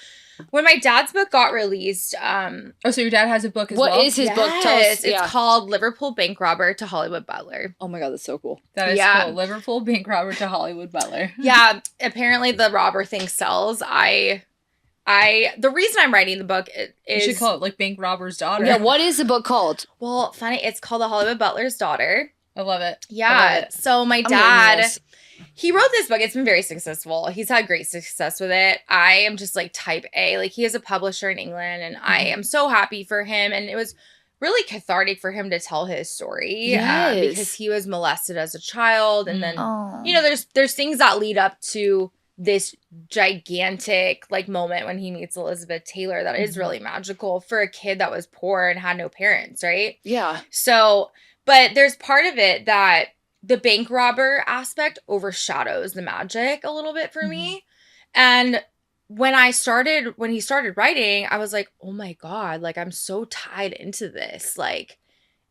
[SPEAKER 1] when my dad's book got released,
[SPEAKER 3] so your dad has a book as well?
[SPEAKER 2] What is his book? Tell us.
[SPEAKER 1] It's called Liverpool Bank Robber to Hollywood Butler.
[SPEAKER 2] Oh my God, that's so cool.
[SPEAKER 3] That is cool. Liverpool Bank Robber to Hollywood Butler.
[SPEAKER 1] Yeah, apparently the robber thing sells. The reason I'm writing the book is
[SPEAKER 3] you should call it like Bank Robber's Daughter.
[SPEAKER 2] Yeah, what is the book called?
[SPEAKER 1] Well, funny, it's called The Hollywood Butler's Daughter.
[SPEAKER 3] I love it.
[SPEAKER 1] Yeah. So my dad, he wrote this book. It's been very successful. He's had great success with it. I am just like type A. Like he is a publisher in England and I am so happy for him. And it was really cathartic for him to tell his story because he was molested as a child. And then, you know, there's things that lead up to this gigantic like moment when he meets Elizabeth Taylor that is really magical for a kid that was poor and had no parents, right?
[SPEAKER 2] Yeah.
[SPEAKER 1] So, but there's part of it that the bank robber aspect overshadows the magic a little bit for me. And when he started writing, I was like, oh my God, like I'm so tied into this. Like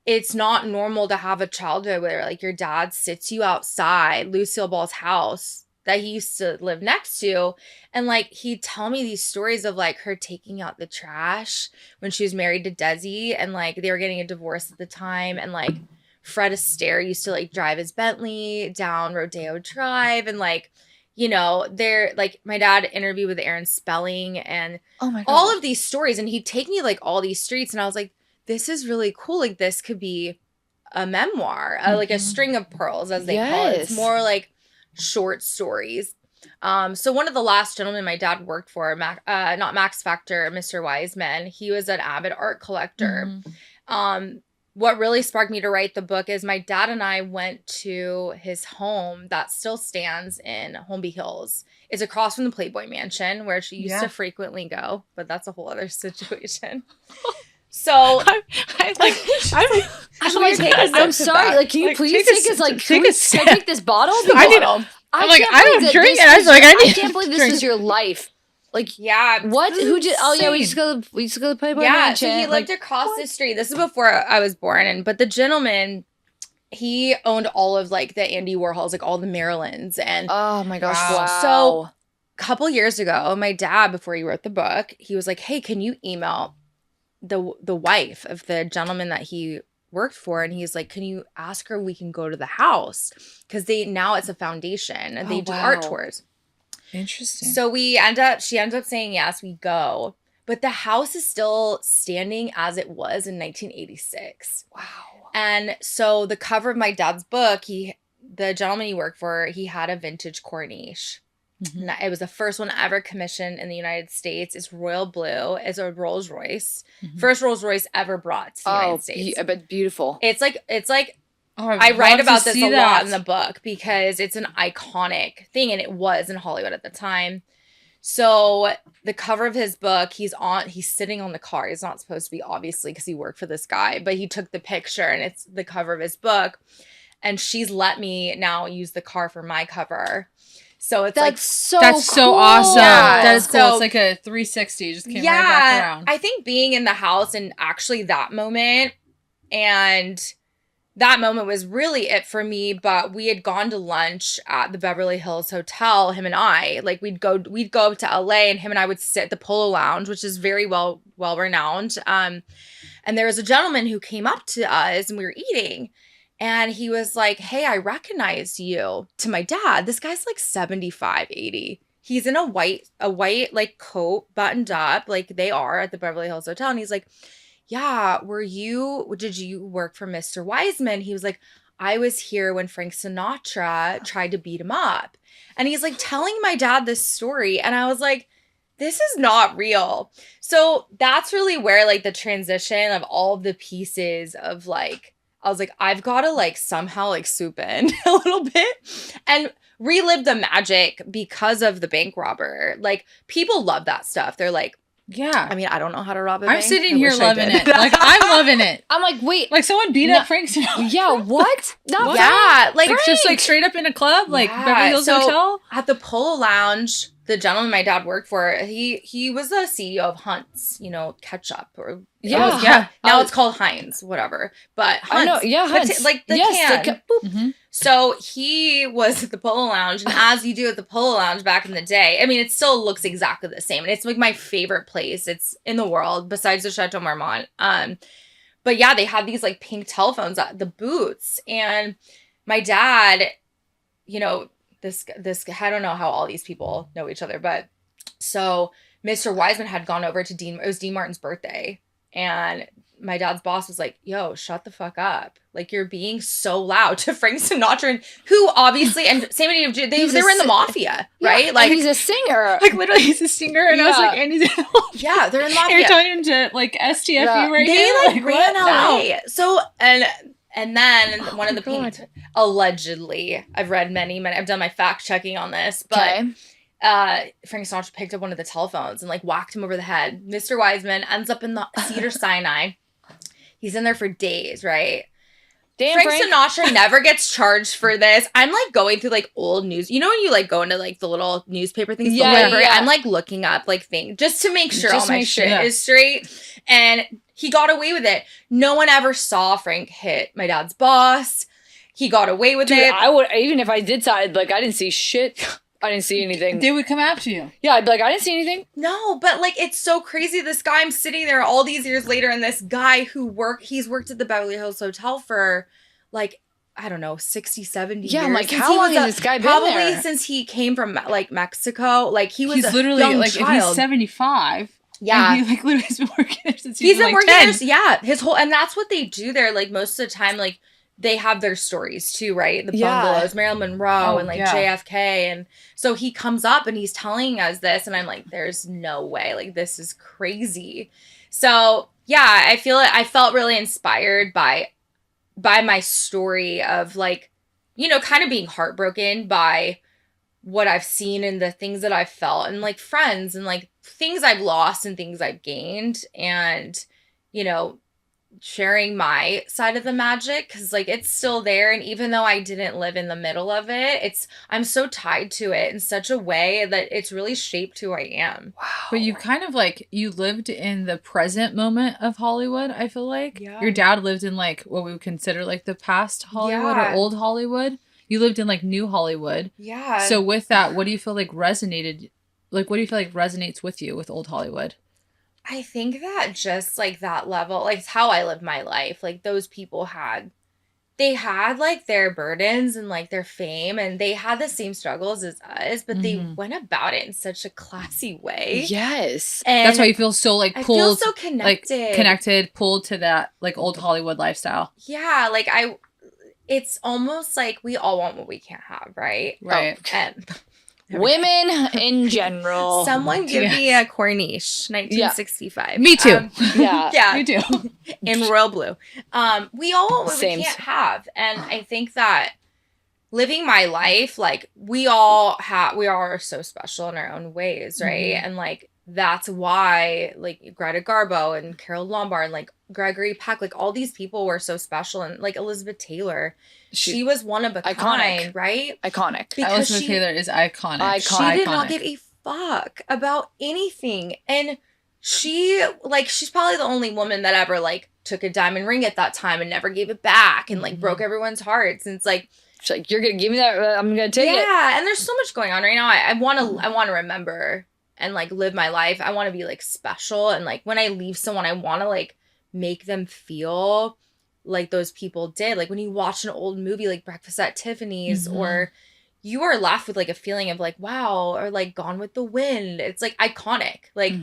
[SPEAKER 1] it's not normal to have a childhood where like your dad sits you outside Lucille Ball's house that he used to live next to. And like, he'd tell me these stories of like her taking out the trash when she was married to Desi and like they were getting a divorce at the time. And like Fred Astaire used to like drive his Bentley down Rodeo Drive. And like, you know, they're like my dad interviewed with Aaron Spelling and
[SPEAKER 2] Oh my god.
[SPEAKER 1] all of these stories, and he'd take me like all these streets, and I was like, this is really cool. Like this could be a memoir, like a string of pearls, as they call it. It's more like short stories. So one of the last gentlemen my dad worked for, not Max Factor, Mr. Wiseman, he was an avid art collector. What really sparked me to write the book is my dad and I went to his home that still stands in Holmby Hills. It's across from the Playboy Mansion where she used to frequently go, but that's a whole other situation. So
[SPEAKER 2] I'm sorry. Like, can you please take us? Like, can we take this bottle?
[SPEAKER 3] I don't drink it. I was like,
[SPEAKER 2] I can't believe this is your life. Like,
[SPEAKER 1] yeah,
[SPEAKER 2] what? Who did? Oh yeah, we used to go to the Playboy Mansion.
[SPEAKER 1] So he lived across the street. This is before I was born, but the gentleman, he owned all of like the Andy Warhols, like all the Marilyns, and
[SPEAKER 2] oh my gosh, wow.
[SPEAKER 1] So a couple years ago, my dad, before he wrote the book, he was like, "Hey, can you email the wife of the gentleman that he worked for?" And he's like, "Can you ask her we can go to the house, because now it's a foundation and they do art tours."
[SPEAKER 3] Interesting.
[SPEAKER 1] So she ends up saying yes, we go. But the house is still standing as it was in 1986.
[SPEAKER 2] Wow.
[SPEAKER 1] And so the cover of my dad's book, the gentleman he worked for, he had a vintage Corniche. It was the first one ever commissioned in the United States. It's royal blue. It's a Rolls Royce. First Rolls Royce ever brought to the United States.
[SPEAKER 2] But beautiful.
[SPEAKER 1] It's like I write about this a lot in the book because it's an iconic thing, and it was in Hollywood at the time. So the cover of his book, he's sitting on the car. He's not supposed to be, obviously, because he worked for this guy, but he took the picture, and it's the cover of his book. And she's let me now use the car for my cover. So it's
[SPEAKER 2] that's so
[SPEAKER 3] awesome.
[SPEAKER 1] Yeah.
[SPEAKER 3] That is cool. So, it's like a 360. Just came right back around.
[SPEAKER 1] I think being in the house and actually that moment was really it for me. But we had gone to lunch at the Beverly Hills Hotel, him and I. Like we'd go up to LA, and him and I would sit at the Polo Lounge, which is very well renowned. And there was a gentleman who came up to us, and we were eating. And he was like, "Hey, I recognize you," to my dad. This guy's like 75, 80. He's in a white like coat, buttoned up, like they are at the Beverly Hills Hotel. And he's like, "Yeah, did you work for Mr. Wiseman?" He was like, "I was here when Frank Sinatra tried to beat him up." And he's like telling my dad this story. And I was like, this is not real. So that's really where like the transition of all of the pieces of like, I was like, I've got to like somehow like swoop in a little bit and relive the magic because of the bank robber. Like people love that stuff. They're like,
[SPEAKER 3] yeah.
[SPEAKER 1] I mean, I don't know how to rob a bank.
[SPEAKER 3] I'm sitting here loving it. Like I'm loving it.
[SPEAKER 2] I'm like, wait.
[SPEAKER 3] Like someone beat up Frank Sinatra.
[SPEAKER 2] Yeah, what? Not
[SPEAKER 1] yeah. Like
[SPEAKER 3] just like straight up in a club, like Beverly Hills Hotel?
[SPEAKER 1] At the Polo Lounge, the gentleman my dad worked for, he was the CEO of Hunt's, ketchup or now it's called Heinz, whatever. But Hunt's,
[SPEAKER 2] I know, yeah, Hunt's.
[SPEAKER 1] like the can. So he was at the Polo Lounge, and as you do at the Polo Lounge back in the day, I mean, it still looks exactly the same, and it's like my favorite place. It's in the world besides the Chateau Marmont. But yeah, they had these like pink telephones at the booths, and my dad, this I don't know how all these people know each other, but so Mr. Wiseman had gone over to Dean. It was Dean Martin's birthday, and my dad's boss was like, "Yo, shut the fuck up! Like you're being so loud to Frank Sinatra, who obviously and same idea. They were in the mafia, right? Like
[SPEAKER 2] he's a singer.
[SPEAKER 3] Like literally, he's a singer, and I was like, and he's
[SPEAKER 1] yeah, they're in the mafia.
[SPEAKER 3] You're telling him to like STFU right
[SPEAKER 1] they
[SPEAKER 3] now?
[SPEAKER 1] Like ran LA. So and then one of the people, allegedly, I've read many, I've done my fact checking on this, but Frank Sinatra picked up one of the telephones and like whacked him over the head. Mr. Wiseman ends up in the Cedar Sinai. He's in there for days, right?
[SPEAKER 2] Damn,
[SPEAKER 1] Frank Sinatra never gets charged for this. I'm like going through like old news. You know when you like go into like the little newspaper things?
[SPEAKER 2] Yeah.
[SPEAKER 1] I'm like looking up like things just to make sure all my shit is straight. And he got away with it. No one ever saw Frank hit my dad's boss. He got away with it.
[SPEAKER 2] I would, even if I did, I didn't see shit. I didn't see anything.
[SPEAKER 3] They would come after you.
[SPEAKER 2] Yeah, I'd be like, I didn't see anything.
[SPEAKER 1] No, but like it's so crazy. This guy, I'm sitting there all these years later, and this guy he's worked at the Beverly Hills Hotel for like I don't know, 60, 70
[SPEAKER 2] Yeah,
[SPEAKER 1] years.
[SPEAKER 2] I'm like,
[SPEAKER 1] since
[SPEAKER 2] how
[SPEAKER 1] he
[SPEAKER 2] long
[SPEAKER 1] was
[SPEAKER 2] has this guy been
[SPEAKER 1] probably
[SPEAKER 2] there?
[SPEAKER 1] since he came from like Mexico. Like he's
[SPEAKER 3] He's
[SPEAKER 1] a
[SPEAKER 3] literally
[SPEAKER 1] young
[SPEAKER 3] like, if
[SPEAKER 1] child.
[SPEAKER 3] he's 75.
[SPEAKER 1] Yeah.
[SPEAKER 3] And he like literally has been working there since
[SPEAKER 1] He's
[SPEAKER 3] been
[SPEAKER 1] been
[SPEAKER 3] like
[SPEAKER 1] working
[SPEAKER 3] 10.
[SPEAKER 1] there. Yeah. His whole, and that's what they do there. Like most of the time, like they have their stories too, right? The bungalows, Marilyn Monroe and like JFK. And so he comes up and he's telling us this. And I'm like, there's no way. Like this is crazy. So yeah, I felt really inspired by my story of like, you know, kind of being heartbroken by what I've seen and the things that I've felt and like friends and like things I've lost and things I've gained and, you know, sharing my side of the magic because like it's still there. And even though I didn't live in the middle of it, I'm so tied to it in such a way that it's really shaped who I am.
[SPEAKER 2] Wow.
[SPEAKER 3] But you kind of like, you lived in the present moment of Hollywood, I feel like.
[SPEAKER 1] Yeah.
[SPEAKER 3] Your dad lived in like what we would consider like the past Hollywood or old Hollywood. You lived in like new Hollywood.
[SPEAKER 1] Yeah.
[SPEAKER 3] So with that, what do you feel like resonated? Like, what do you feel like resonates with you with old Hollywood?
[SPEAKER 1] I think that just like that level, like it's how I live my life. Like those people they had like their burdens and like their fame and they had the same struggles as us, but they went about it in such a classy way.
[SPEAKER 2] Yes.
[SPEAKER 1] And
[SPEAKER 3] that's why you feel so like pulled,
[SPEAKER 1] I feel so connected.
[SPEAKER 3] Like connected, pulled to that like old Hollywood lifestyle.
[SPEAKER 1] Yeah, like it's almost like we all want what we can't have, right?
[SPEAKER 3] Right.
[SPEAKER 1] And
[SPEAKER 2] women in general.
[SPEAKER 1] Someone give me a Corniche, 1965.
[SPEAKER 3] Me too.
[SPEAKER 1] Yeah.
[SPEAKER 3] Me too.
[SPEAKER 1] In royal blue. We all want what we can't have. And I think that living my life, like we all are so special in our own ways, right? And like that's why like Greta Garbo and Carol Lombard and like Gregory Peck, like all these people were so special. And like Elizabeth Taylor, she was one of a kind, right?
[SPEAKER 2] Iconic.
[SPEAKER 3] Because Elizabeth Taylor is iconic.
[SPEAKER 1] She did not give a fuck about anything. And she's probably the only woman that ever like took a diamond ring at that time and never gave it back and like broke everyone's hearts. And it's like,
[SPEAKER 2] she's like, you're gonna give me that, I'm gonna take it.
[SPEAKER 1] Yeah, and there's so much going on right now. I wanna remember and like live my life. I want to be like special, and like when I leave someone, I want to like make them feel like those people did. Like when you watch an old movie like Breakfast at Tiffany's, or you are left with like a feeling of like wow, or like Gone with the Wind. It's like iconic, like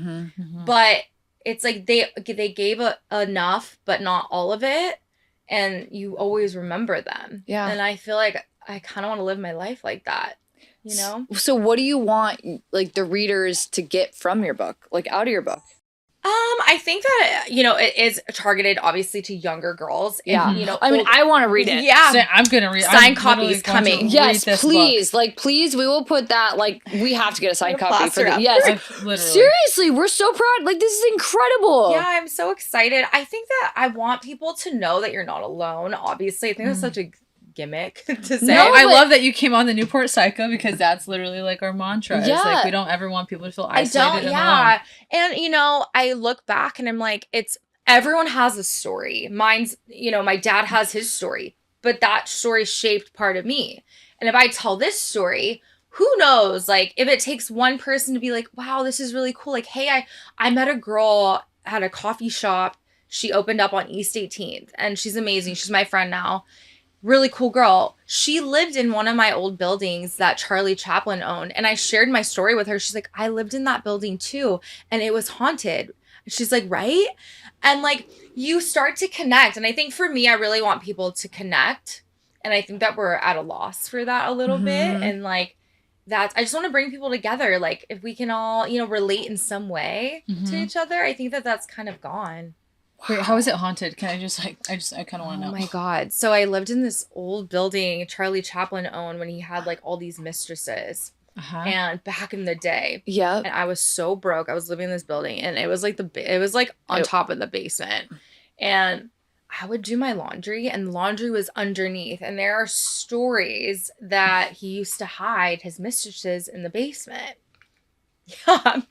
[SPEAKER 1] but it's like they gave enough but not all of it, and you always remember them.
[SPEAKER 2] Yeah.
[SPEAKER 1] And I feel like I kind of want to live my life like that, you know?
[SPEAKER 2] So what do you want like the readers to get from your book, like out of your book?
[SPEAKER 1] I think that, you know, it is targeted obviously to younger girls. And, you know,
[SPEAKER 2] I mean, I want to read it.
[SPEAKER 1] Yeah.
[SPEAKER 3] So I'm going to read it.
[SPEAKER 1] Signed copies coming.
[SPEAKER 2] Yes, please. Book. Like, please, we will put that, like, we have to get a signed copy for the, yes. Seriously, we're so proud. Like, this is incredible.
[SPEAKER 1] Yeah, I'm so excited. I think that I want people to know that you're not alone. Obviously, I think that's such a gimmick to say.
[SPEAKER 3] No, I love that you came on the Newport Psycho because that's literally like our mantra. Yeah. It's like we don't ever want people to feel isolated and alone.
[SPEAKER 1] And you know, I look back and I'm like, everyone has a story. Mine's, you know, my dad has his story, but that story shaped part of me. And if I tell this story, who knows, like if it takes one person to be like, wow, this is really cool. Like, hey, I met a girl at a coffee shop. She opened up on East 18th and she's amazing. She's my friend now. Really cool girl. She lived in one of my old buildings that Charlie Chaplin owned. And I shared my story with her. She's like, I lived in that building too. And it was haunted. She's like, right? And like, you start to connect. And I think for me, I really want people to connect. And I think that we're at a loss for that a little bit. And like, I just want to bring people together. Like, if we can all, you know, relate in some way to each other, I think that that's kind of gone.
[SPEAKER 3] Wait, how is it haunted? Can I just I kind of want to know.
[SPEAKER 1] Oh my God. So I lived in this old building Charlie Chaplin owned when he had like all these mistresses. And back in the day.
[SPEAKER 2] Yeah.
[SPEAKER 1] And I was so broke. I was living in this building and it was like on top of the basement. And I would do my laundry and the laundry was underneath. And there are stories that he used to hide his mistresses in the basement. Yeah.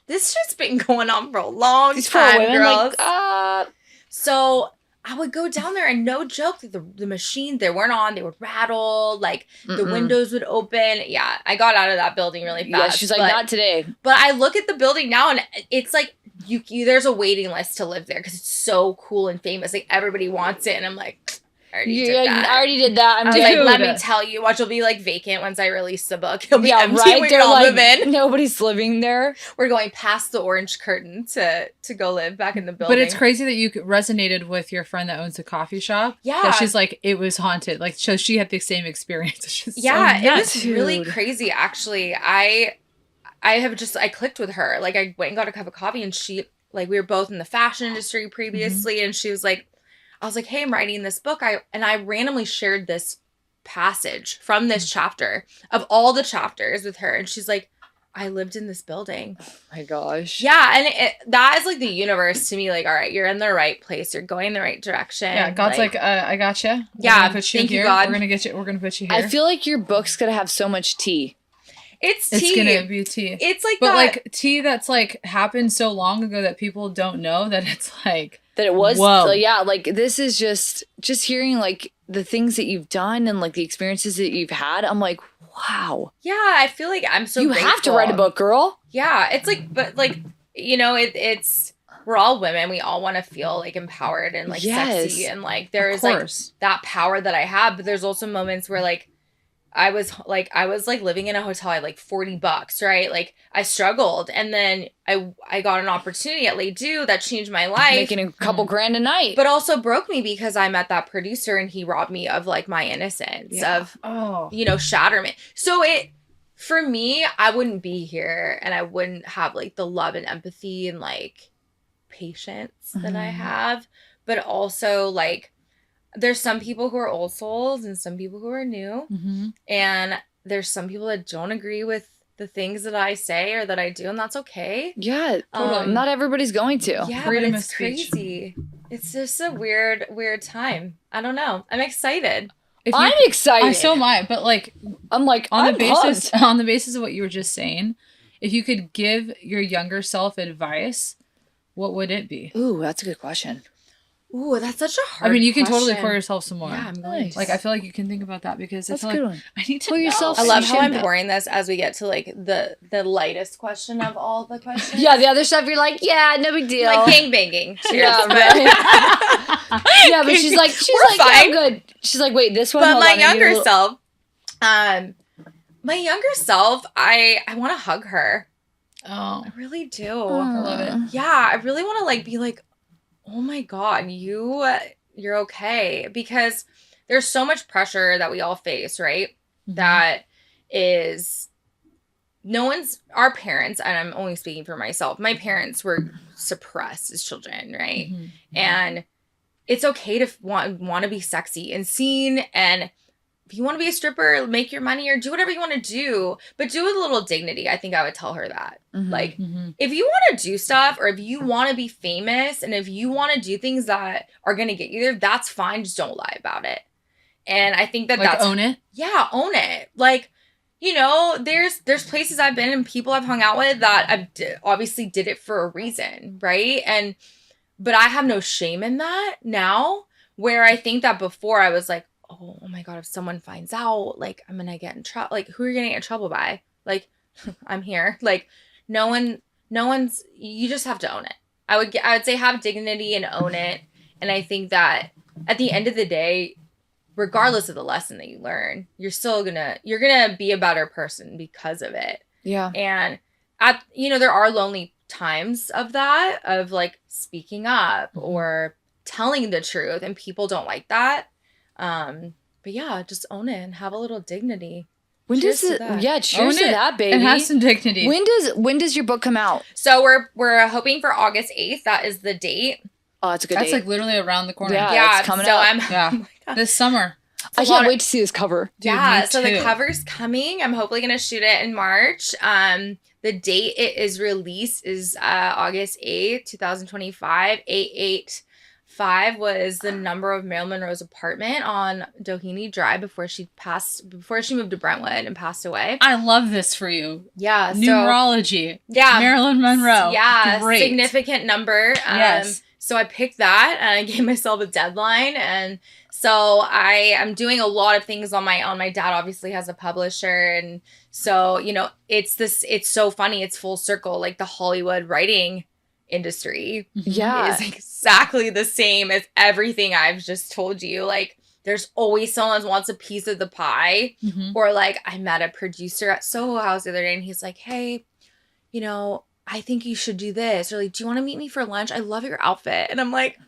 [SPEAKER 1] This shit's been going on for a long time, girls. Like, so I would go down there and no joke, the machine they weren't on, they would rattle, like the windows would open. Yeah, I got out of that building really fast.
[SPEAKER 2] Yeah, she's like, not today.
[SPEAKER 1] But I look at the building now and it's like you there's a waiting list to live there because it's so cool and famous. Like everybody wants it. And I'm like, already did that.
[SPEAKER 2] I already did that. I'm
[SPEAKER 1] I was
[SPEAKER 2] dead.
[SPEAKER 1] like, let me tell you, watch, it'll be like vacant once I release the book. It'll be empty
[SPEAKER 2] right.
[SPEAKER 1] when
[SPEAKER 2] They're
[SPEAKER 1] you all
[SPEAKER 2] like,
[SPEAKER 1] move in.
[SPEAKER 2] nobody's living there.
[SPEAKER 1] We're going past the orange curtain to go live back in the building.
[SPEAKER 3] But it's crazy that you resonated with your friend that owns a coffee shop.
[SPEAKER 1] Yeah.
[SPEAKER 3] That she's like, it was haunted. Like, so she had the same experience. It's just
[SPEAKER 1] yeah,
[SPEAKER 3] so
[SPEAKER 1] it
[SPEAKER 3] nuts.
[SPEAKER 1] was really crazy, actually. I clicked with her. Like, I went and got a cup of coffee, and she, like, we were both in the fashion industry previously, and she was like, I was like, hey, I'm writing this book. I randomly shared this passage from this chapter of all the chapters with her. And she's like, I lived in this building.
[SPEAKER 2] Oh my gosh.
[SPEAKER 1] Yeah. And that is like the universe to me. Like, all right, you're in the right place. You're going the right direction.
[SPEAKER 3] Yeah, God's like, I gotcha.
[SPEAKER 1] Yeah,
[SPEAKER 3] Put you
[SPEAKER 1] thank you,
[SPEAKER 3] here.
[SPEAKER 1] God.
[SPEAKER 3] We're gonna get you. We're gonna put you here.
[SPEAKER 2] I feel like your book's gonna have so much tea.
[SPEAKER 1] It's
[SPEAKER 3] It's
[SPEAKER 1] tea.
[SPEAKER 3] gonna be tea.
[SPEAKER 1] It's like
[SPEAKER 3] but
[SPEAKER 1] that.
[SPEAKER 3] like tea that's like happened so long ago that people don't know that it's like
[SPEAKER 2] That it was.
[SPEAKER 3] Whoa.
[SPEAKER 2] So yeah, like this is just hearing like the things that you've done and like the experiences that you've had. I'm like, wow.
[SPEAKER 1] Yeah, I feel like I'm so
[SPEAKER 2] You have to write a
[SPEAKER 1] grateful.
[SPEAKER 2] book, girl.
[SPEAKER 1] Yeah, it's like, but like, you know, it's, we're all women. We all want to feel like empowered and like
[SPEAKER 2] Yes.
[SPEAKER 1] sexy. And like,
[SPEAKER 3] Of
[SPEAKER 1] there's like
[SPEAKER 3] course.
[SPEAKER 1] that power that I have. But there's also moments where like, I was living in a hotel. I had like $40, right? Like I struggled. And then I got an opportunity at Lay Do that changed my life.
[SPEAKER 2] Making a couple grand a night.
[SPEAKER 1] But also broke me because I met that producer and he robbed me of like my innocence, of, you know, shatterment. So for me, I wouldn't be here and I wouldn't have like the love and empathy and like patience that I have. But also like, there's some people who are old souls and some people who are new. And there's some people that don't agree with the things that I say or that I do, and that's okay.
[SPEAKER 2] Yeah, totally. Not everybody's going to.
[SPEAKER 1] Yeah,
[SPEAKER 3] Freedom
[SPEAKER 1] but
[SPEAKER 3] of
[SPEAKER 1] it's
[SPEAKER 3] speech.
[SPEAKER 1] crazy. It's just a weird time. I don't know. I'm excited.
[SPEAKER 2] I'm excited.
[SPEAKER 3] So am I. But like
[SPEAKER 2] I'm like,
[SPEAKER 3] on the basis of what you were just saying, if you could give your younger self advice, what would it be?
[SPEAKER 2] Ooh, that's a good question.
[SPEAKER 1] Ooh, that's such a hard
[SPEAKER 3] I mean, you can totally
[SPEAKER 1] question.
[SPEAKER 3] pour yourself some more.
[SPEAKER 1] Yeah, I'm going
[SPEAKER 2] Nice.
[SPEAKER 1] to.
[SPEAKER 3] Like, I feel like you can think about that because
[SPEAKER 2] That's
[SPEAKER 3] I
[SPEAKER 2] a
[SPEAKER 3] feel
[SPEAKER 2] good
[SPEAKER 3] like
[SPEAKER 2] one.
[SPEAKER 3] I need to
[SPEAKER 2] Pour
[SPEAKER 3] know.
[SPEAKER 2] yourself
[SPEAKER 1] I love how I'm
[SPEAKER 2] Patient.
[SPEAKER 1] pouring this as we get to like the lightest question of all the questions.
[SPEAKER 2] Yeah, the other stuff you're like, yeah, no big deal.
[SPEAKER 1] Like gangbanging. Cheers.
[SPEAKER 2] Yeah,
[SPEAKER 1] But-
[SPEAKER 2] right. Yeah, but she's like,
[SPEAKER 1] We're
[SPEAKER 2] yeah,
[SPEAKER 1] fine.
[SPEAKER 2] I'm good. She's like, wait, this one.
[SPEAKER 1] But
[SPEAKER 2] hold
[SPEAKER 1] my
[SPEAKER 2] on, I need a
[SPEAKER 1] younger
[SPEAKER 2] little-
[SPEAKER 1] self, I want to hug her.
[SPEAKER 3] Oh,
[SPEAKER 1] I really do.
[SPEAKER 3] I love it.
[SPEAKER 1] Yeah, I really want to like be like, oh my God, you're okay. Because there's so much pressure that we all face, right? That is, our parents, and I'm only speaking for myself, my parents were suppressed as children, right? And it's okay to want to be sexy and seen, and if you want to be a stripper, make your money or do whatever you want to do, but do it with a little dignity. I think I would tell her that. Like, if you want to do stuff or if you want to be famous and if you want to do things that are going to get you there, that's fine. Just don't lie about it. And I think that
[SPEAKER 3] Like,
[SPEAKER 1] that's...
[SPEAKER 3] own it?
[SPEAKER 1] Yeah, own it. Like, you know, there's places I've been and people I've hung out with that obviously did it for a reason, right? But I have no shame in that now, where I think that before I was like, oh my God, if someone finds out, like, I'm gonna get in trouble. Like, who are you gonna get in trouble by? Like, I'm here. Like, no one's, you just have to own it. I would say have dignity and own it. And I think that at the end of the day, regardless of the lesson that you learn, you're gonna be a better person because of it.
[SPEAKER 2] Yeah.
[SPEAKER 1] And there are lonely times of that, of like speaking up or telling the truth, and people don't like that. But yeah, just own it and have a little dignity.
[SPEAKER 2] Cheers to that, baby.
[SPEAKER 3] And have some dignity.
[SPEAKER 2] When does your book come out?
[SPEAKER 1] So we're hoping for August 8th. That is the date.
[SPEAKER 2] Oh, it's a good
[SPEAKER 3] That's
[SPEAKER 2] date.
[SPEAKER 3] like literally around the corner.
[SPEAKER 2] Yeah. It's coming up.
[SPEAKER 3] Yeah.
[SPEAKER 1] Oh my God.
[SPEAKER 3] This summer.
[SPEAKER 2] I can't wait to see this cover.
[SPEAKER 3] Dude,
[SPEAKER 1] yeah,
[SPEAKER 3] me
[SPEAKER 1] so the
[SPEAKER 3] too.
[SPEAKER 1] cover's coming. I'm hopefully gonna shoot it in March. The date it is released is August 8th, 2025. 885 was the number of Marilyn Monroe's apartment on Doheny Drive before she moved to Brentwood and passed away.
[SPEAKER 3] I love this for you.
[SPEAKER 1] Yeah,
[SPEAKER 3] Numerology.
[SPEAKER 1] yeah,
[SPEAKER 3] Marilyn Monroe.
[SPEAKER 1] yeah,
[SPEAKER 3] Great.
[SPEAKER 1] significant number.
[SPEAKER 3] Yes.
[SPEAKER 1] So I picked that and I gave myself a deadline, and so I am doing a lot of things on my own. My dad obviously has a publisher, and so it's so funny. It's full circle. Like the Hollywood writing industry
[SPEAKER 2] Yeah.
[SPEAKER 1] is exactly the same as everything I've just told you. Like there's always someone that wants a piece of the pie.
[SPEAKER 3] Mhm.
[SPEAKER 1] Or like I met a producer at Soho House the other day and he's like, hey, you know, I think you should do this. Or like, do you want to meet me for lunch? I love your outfit. And I'm like,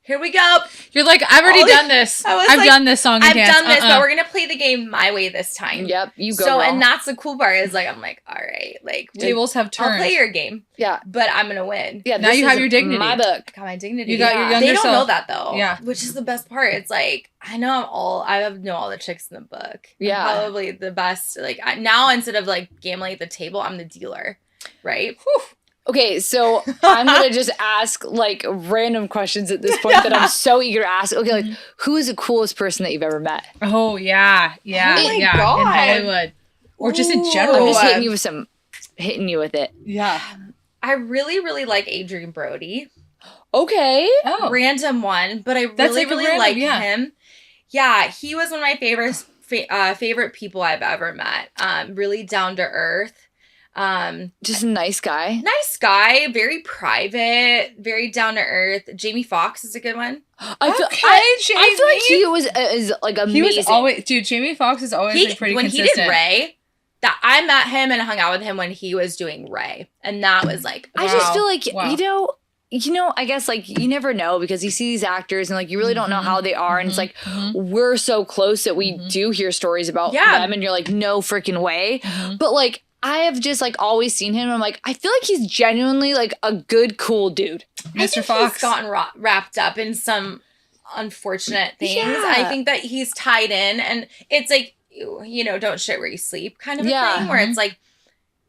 [SPEAKER 1] here we go.
[SPEAKER 3] You're like, I've already done this. I've done this song and dance.
[SPEAKER 1] I've done this, but we're going to play the game my way this time.
[SPEAKER 2] Yep, you go.
[SPEAKER 1] So, and that's the cool part is like, I'm like, all right, like
[SPEAKER 3] tables have turned.
[SPEAKER 1] I'll play your game.
[SPEAKER 2] Yeah.
[SPEAKER 1] But I'm going to win.
[SPEAKER 2] Yeah.
[SPEAKER 3] Now you have your dignity.
[SPEAKER 2] My book.
[SPEAKER 1] I got my dignity.
[SPEAKER 3] You got your younger
[SPEAKER 1] They don't
[SPEAKER 3] self.
[SPEAKER 1] know that though.
[SPEAKER 3] Yeah.
[SPEAKER 1] Which is the best part. It's like, I know all the chicks in the book.
[SPEAKER 2] Yeah.
[SPEAKER 1] I'm probably the best. Like now instead of like gambling at the table, I'm the dealer. Right?
[SPEAKER 2] Whew. Okay, so I'm going to just ask, like, random questions at this point that I'm so eager to ask. Okay, like, who is the coolest person that you've ever met?
[SPEAKER 3] Oh, yeah. Yeah.
[SPEAKER 1] Oh my
[SPEAKER 3] yeah.
[SPEAKER 1] God.
[SPEAKER 3] In Hollywood. Or just in
[SPEAKER 1] Ooh.
[SPEAKER 3] general.
[SPEAKER 2] I'm just hitting you with it.
[SPEAKER 3] Yeah.
[SPEAKER 1] I really, really like Adrian Brody.
[SPEAKER 2] Okay.
[SPEAKER 3] Oh.
[SPEAKER 1] Random one, but I
[SPEAKER 3] That's
[SPEAKER 1] really,
[SPEAKER 3] like a
[SPEAKER 1] really
[SPEAKER 3] random,
[SPEAKER 1] like
[SPEAKER 3] yeah.
[SPEAKER 1] him. Yeah, he was one of my favorite people I've ever met. Really down to earth.
[SPEAKER 2] Just a nice guy.
[SPEAKER 1] Nice guy, very private, very down to earth. Jamie Foxx is a good one.
[SPEAKER 2] I feel
[SPEAKER 3] Jamie.
[SPEAKER 2] like he is like amazing.
[SPEAKER 3] He was always, dude, Jamie Foxx is always like pretty
[SPEAKER 1] when
[SPEAKER 3] consistent.
[SPEAKER 1] he did Ray, that I met him and hung out with him when he was doing Ray, and that was like,
[SPEAKER 2] I just
[SPEAKER 3] Wow.
[SPEAKER 2] feel like
[SPEAKER 3] Wow.
[SPEAKER 2] you know, I guess like you never know because you see these actors and like you really don't know how they are, and it's like we're so close that we do hear stories about them, and you're like, no freaking way. But like I have just like always seen him, and I'm like, I feel like he's genuinely like a good, cool dude.
[SPEAKER 3] Mr. Fox.
[SPEAKER 1] He's gotten wrapped up in some unfortunate things.
[SPEAKER 2] Yeah.
[SPEAKER 1] I think that he's tied in, and it's like, you know, don't shit where you sleep kind of a thing, where it's like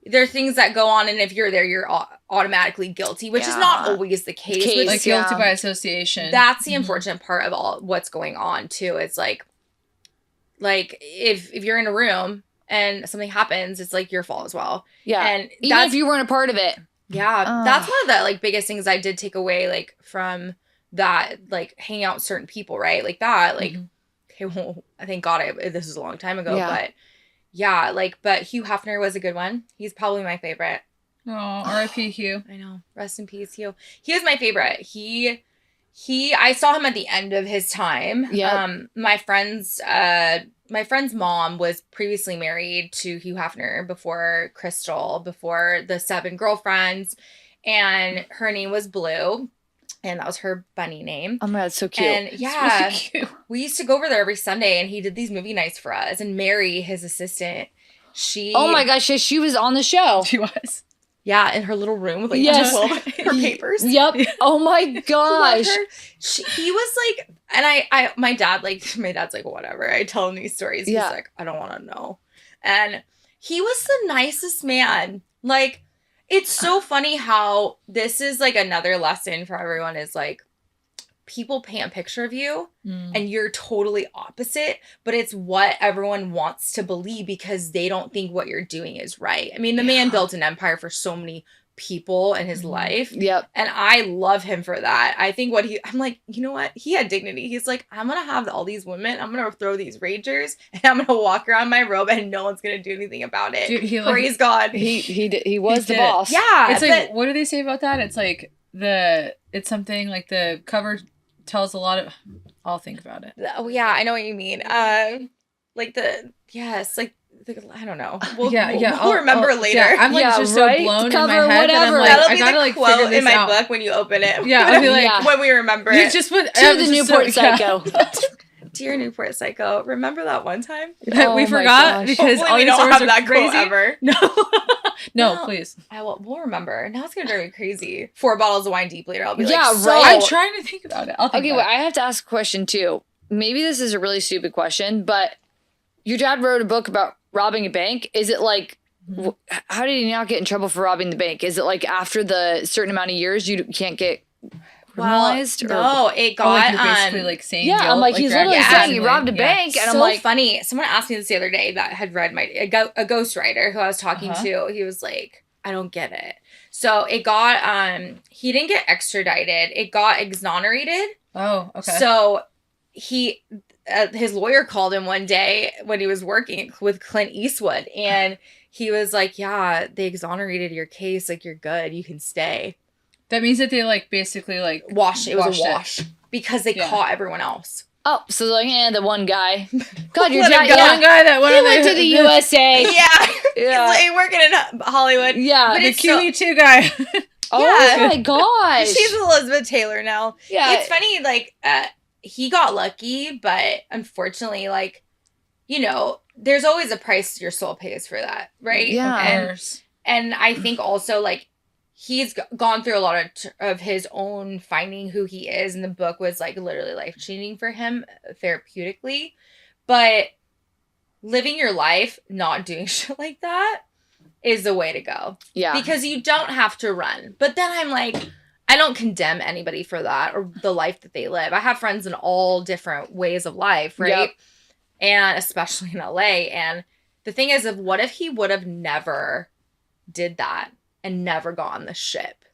[SPEAKER 1] there are things that go on, and if you're there, you're automatically guilty, which is not always the case. Which,
[SPEAKER 3] Like guilty by association.
[SPEAKER 1] that's the unfortunate part of all what's going on too. It's like if you're in a room and something happens, it's like your fault as well.
[SPEAKER 2] Yeah.
[SPEAKER 1] And
[SPEAKER 2] even
[SPEAKER 1] that's
[SPEAKER 2] if you weren't a part of it.
[SPEAKER 1] yeah, that's one of the like biggest things I did take away like from that, like hanging out with certain people, right? Like that, like okay, well, I thank God this is a long time ago, but yeah, like, but Hugh Hefner was a good one. He's probably my favorite.
[SPEAKER 3] Oh, R.I.P. Hugh.
[SPEAKER 1] I know. Rest in peace, Hugh. He was my favorite. I saw him at the end of his time.
[SPEAKER 2] Yeah.
[SPEAKER 1] My friend's mom was previously married to Hugh Hefner before Crystal, before the 7 girlfriends, and her name was Blue, and that was her bunny name.
[SPEAKER 2] Oh my God, it's so cute.
[SPEAKER 1] And yeah,
[SPEAKER 3] Really cute.
[SPEAKER 1] we used to go over there every Sunday, and he did these movie nights for us. And Mary, his assistant,
[SPEAKER 2] oh my gosh, she was on the show.
[SPEAKER 3] She was.
[SPEAKER 1] yeah, in her little room with like
[SPEAKER 2] Yes.
[SPEAKER 1] 12 of her papers.
[SPEAKER 2] Yep. Oh my
[SPEAKER 1] Love
[SPEAKER 2] gosh.
[SPEAKER 1] her. He was like, and my dad's like, whatever. I tell him these stories. He's
[SPEAKER 2] Yeah.
[SPEAKER 1] like, I don't want to know. And he was the nicest man. Like, it's so funny how this is like another lesson for everyone is like, people paint a picture of you and you're totally opposite, but it's what everyone wants to believe because they don't think what you're doing is right. I mean, the man built an empire for so many people in his life.
[SPEAKER 2] Yep.
[SPEAKER 1] And I love him for that. I think I'm like, you know what? He had dignity. He's like, I'm going to have all these women. I'm going to throw these ragers and I'm going to walk around my robe and no one's going to do anything about it.
[SPEAKER 3] Dude,
[SPEAKER 1] Praise God.
[SPEAKER 2] He was the
[SPEAKER 3] did it.
[SPEAKER 2] boss.
[SPEAKER 1] Yeah.
[SPEAKER 3] It's like, what do they say about that? It's like it's something like the cover tells a lot of, I'll think about it.
[SPEAKER 1] Oh, yeah. I know what you mean. I don't know. We'll remember later.
[SPEAKER 3] Yeah, I'm like just so blown in
[SPEAKER 2] Cover,
[SPEAKER 3] my head that I'm
[SPEAKER 2] whatever.
[SPEAKER 3] like,
[SPEAKER 1] That'll
[SPEAKER 3] I
[SPEAKER 1] be
[SPEAKER 3] gotta
[SPEAKER 1] the
[SPEAKER 3] like
[SPEAKER 1] quote
[SPEAKER 3] figure this
[SPEAKER 1] in my
[SPEAKER 3] out.
[SPEAKER 1] book when you open it.
[SPEAKER 3] Yeah, I'll be like,
[SPEAKER 2] Yeah.
[SPEAKER 1] when we remember
[SPEAKER 3] you
[SPEAKER 1] it.
[SPEAKER 3] just put
[SPEAKER 2] To the Newport Psycho.
[SPEAKER 1] Dear Newport Psycho, remember that one time?
[SPEAKER 2] Oh
[SPEAKER 3] we
[SPEAKER 2] my
[SPEAKER 3] forgot
[SPEAKER 2] gosh.
[SPEAKER 3] because
[SPEAKER 1] Hopefully
[SPEAKER 3] all
[SPEAKER 1] we
[SPEAKER 3] these
[SPEAKER 1] don't
[SPEAKER 3] stories
[SPEAKER 1] have
[SPEAKER 3] are
[SPEAKER 1] that
[SPEAKER 3] crazy.
[SPEAKER 1] quote ever.
[SPEAKER 3] No, please.
[SPEAKER 1] We'll remember. Now it's gonna drive me crazy. 4 bottles of wine deep later. I'll be like,
[SPEAKER 2] Yeah,
[SPEAKER 1] so,
[SPEAKER 2] right.
[SPEAKER 3] I'm trying to think about it. I'll think
[SPEAKER 2] Okay,
[SPEAKER 3] about
[SPEAKER 2] well, I have to ask a question too. Maybe this is a really stupid question, but your dad wrote a book about robbing a bank. Is it like, how did he not get in trouble for robbing the bank? Is it like after the certain amount of years you can't get criminalized?
[SPEAKER 1] no, it
[SPEAKER 3] it. Oh,
[SPEAKER 1] got
[SPEAKER 3] like you're basically like saying
[SPEAKER 2] Yeah,
[SPEAKER 3] guilt,
[SPEAKER 2] I'm like, he's
[SPEAKER 3] you're
[SPEAKER 2] literally
[SPEAKER 3] actually
[SPEAKER 2] saying he robbed a
[SPEAKER 3] yeah.
[SPEAKER 2] bank, and
[SPEAKER 1] so
[SPEAKER 2] I'm like,
[SPEAKER 1] funny. Someone asked me this the other day that had read a ghostwriter who I was talking to. He was like, I don't get it. So it got he didn't get extradited. It got exonerated.
[SPEAKER 3] Oh, okay.
[SPEAKER 1] So he his lawyer called him one day when he was working with Clint Eastwood, and he was like, yeah, they exonerated your case. Like, you're good. You can stay.
[SPEAKER 3] That means that they like basically like
[SPEAKER 1] It was a
[SPEAKER 3] washed
[SPEAKER 1] wash because they caught everyone else.
[SPEAKER 2] Oh, so like, the one guy. God, your
[SPEAKER 1] Let
[SPEAKER 2] dad,
[SPEAKER 1] him go.
[SPEAKER 2] yeah.
[SPEAKER 3] One guy that
[SPEAKER 2] He went to the USA.
[SPEAKER 1] Yeah.
[SPEAKER 2] Yeah.
[SPEAKER 1] He's like working in Hollywood.
[SPEAKER 2] Yeah.
[SPEAKER 1] But
[SPEAKER 3] the
[SPEAKER 1] it's so-
[SPEAKER 3] QE2 guy.
[SPEAKER 2] Oh
[SPEAKER 1] Yeah.
[SPEAKER 2] my gosh.
[SPEAKER 1] She's Elizabeth Taylor now.
[SPEAKER 2] Yeah.
[SPEAKER 1] It's funny, like, he got lucky, but unfortunately, like, you know, there's always a price your soul pays for that, right?
[SPEAKER 2] Yeah.
[SPEAKER 1] And I think also, like, he's gone through a lot of his own finding who he is, and the book was, like, literally life-changing for him therapeutically. But living your life not doing shit like that is the way to go.
[SPEAKER 2] Yeah.
[SPEAKER 1] Because you don't have to run. But then I'm like, I don't condemn anybody for that or the life that they live. I have friends in all different ways of life, right?
[SPEAKER 2] Yep.
[SPEAKER 1] And especially in LA. And the thing is, what if he would have never did that and never got on the ship?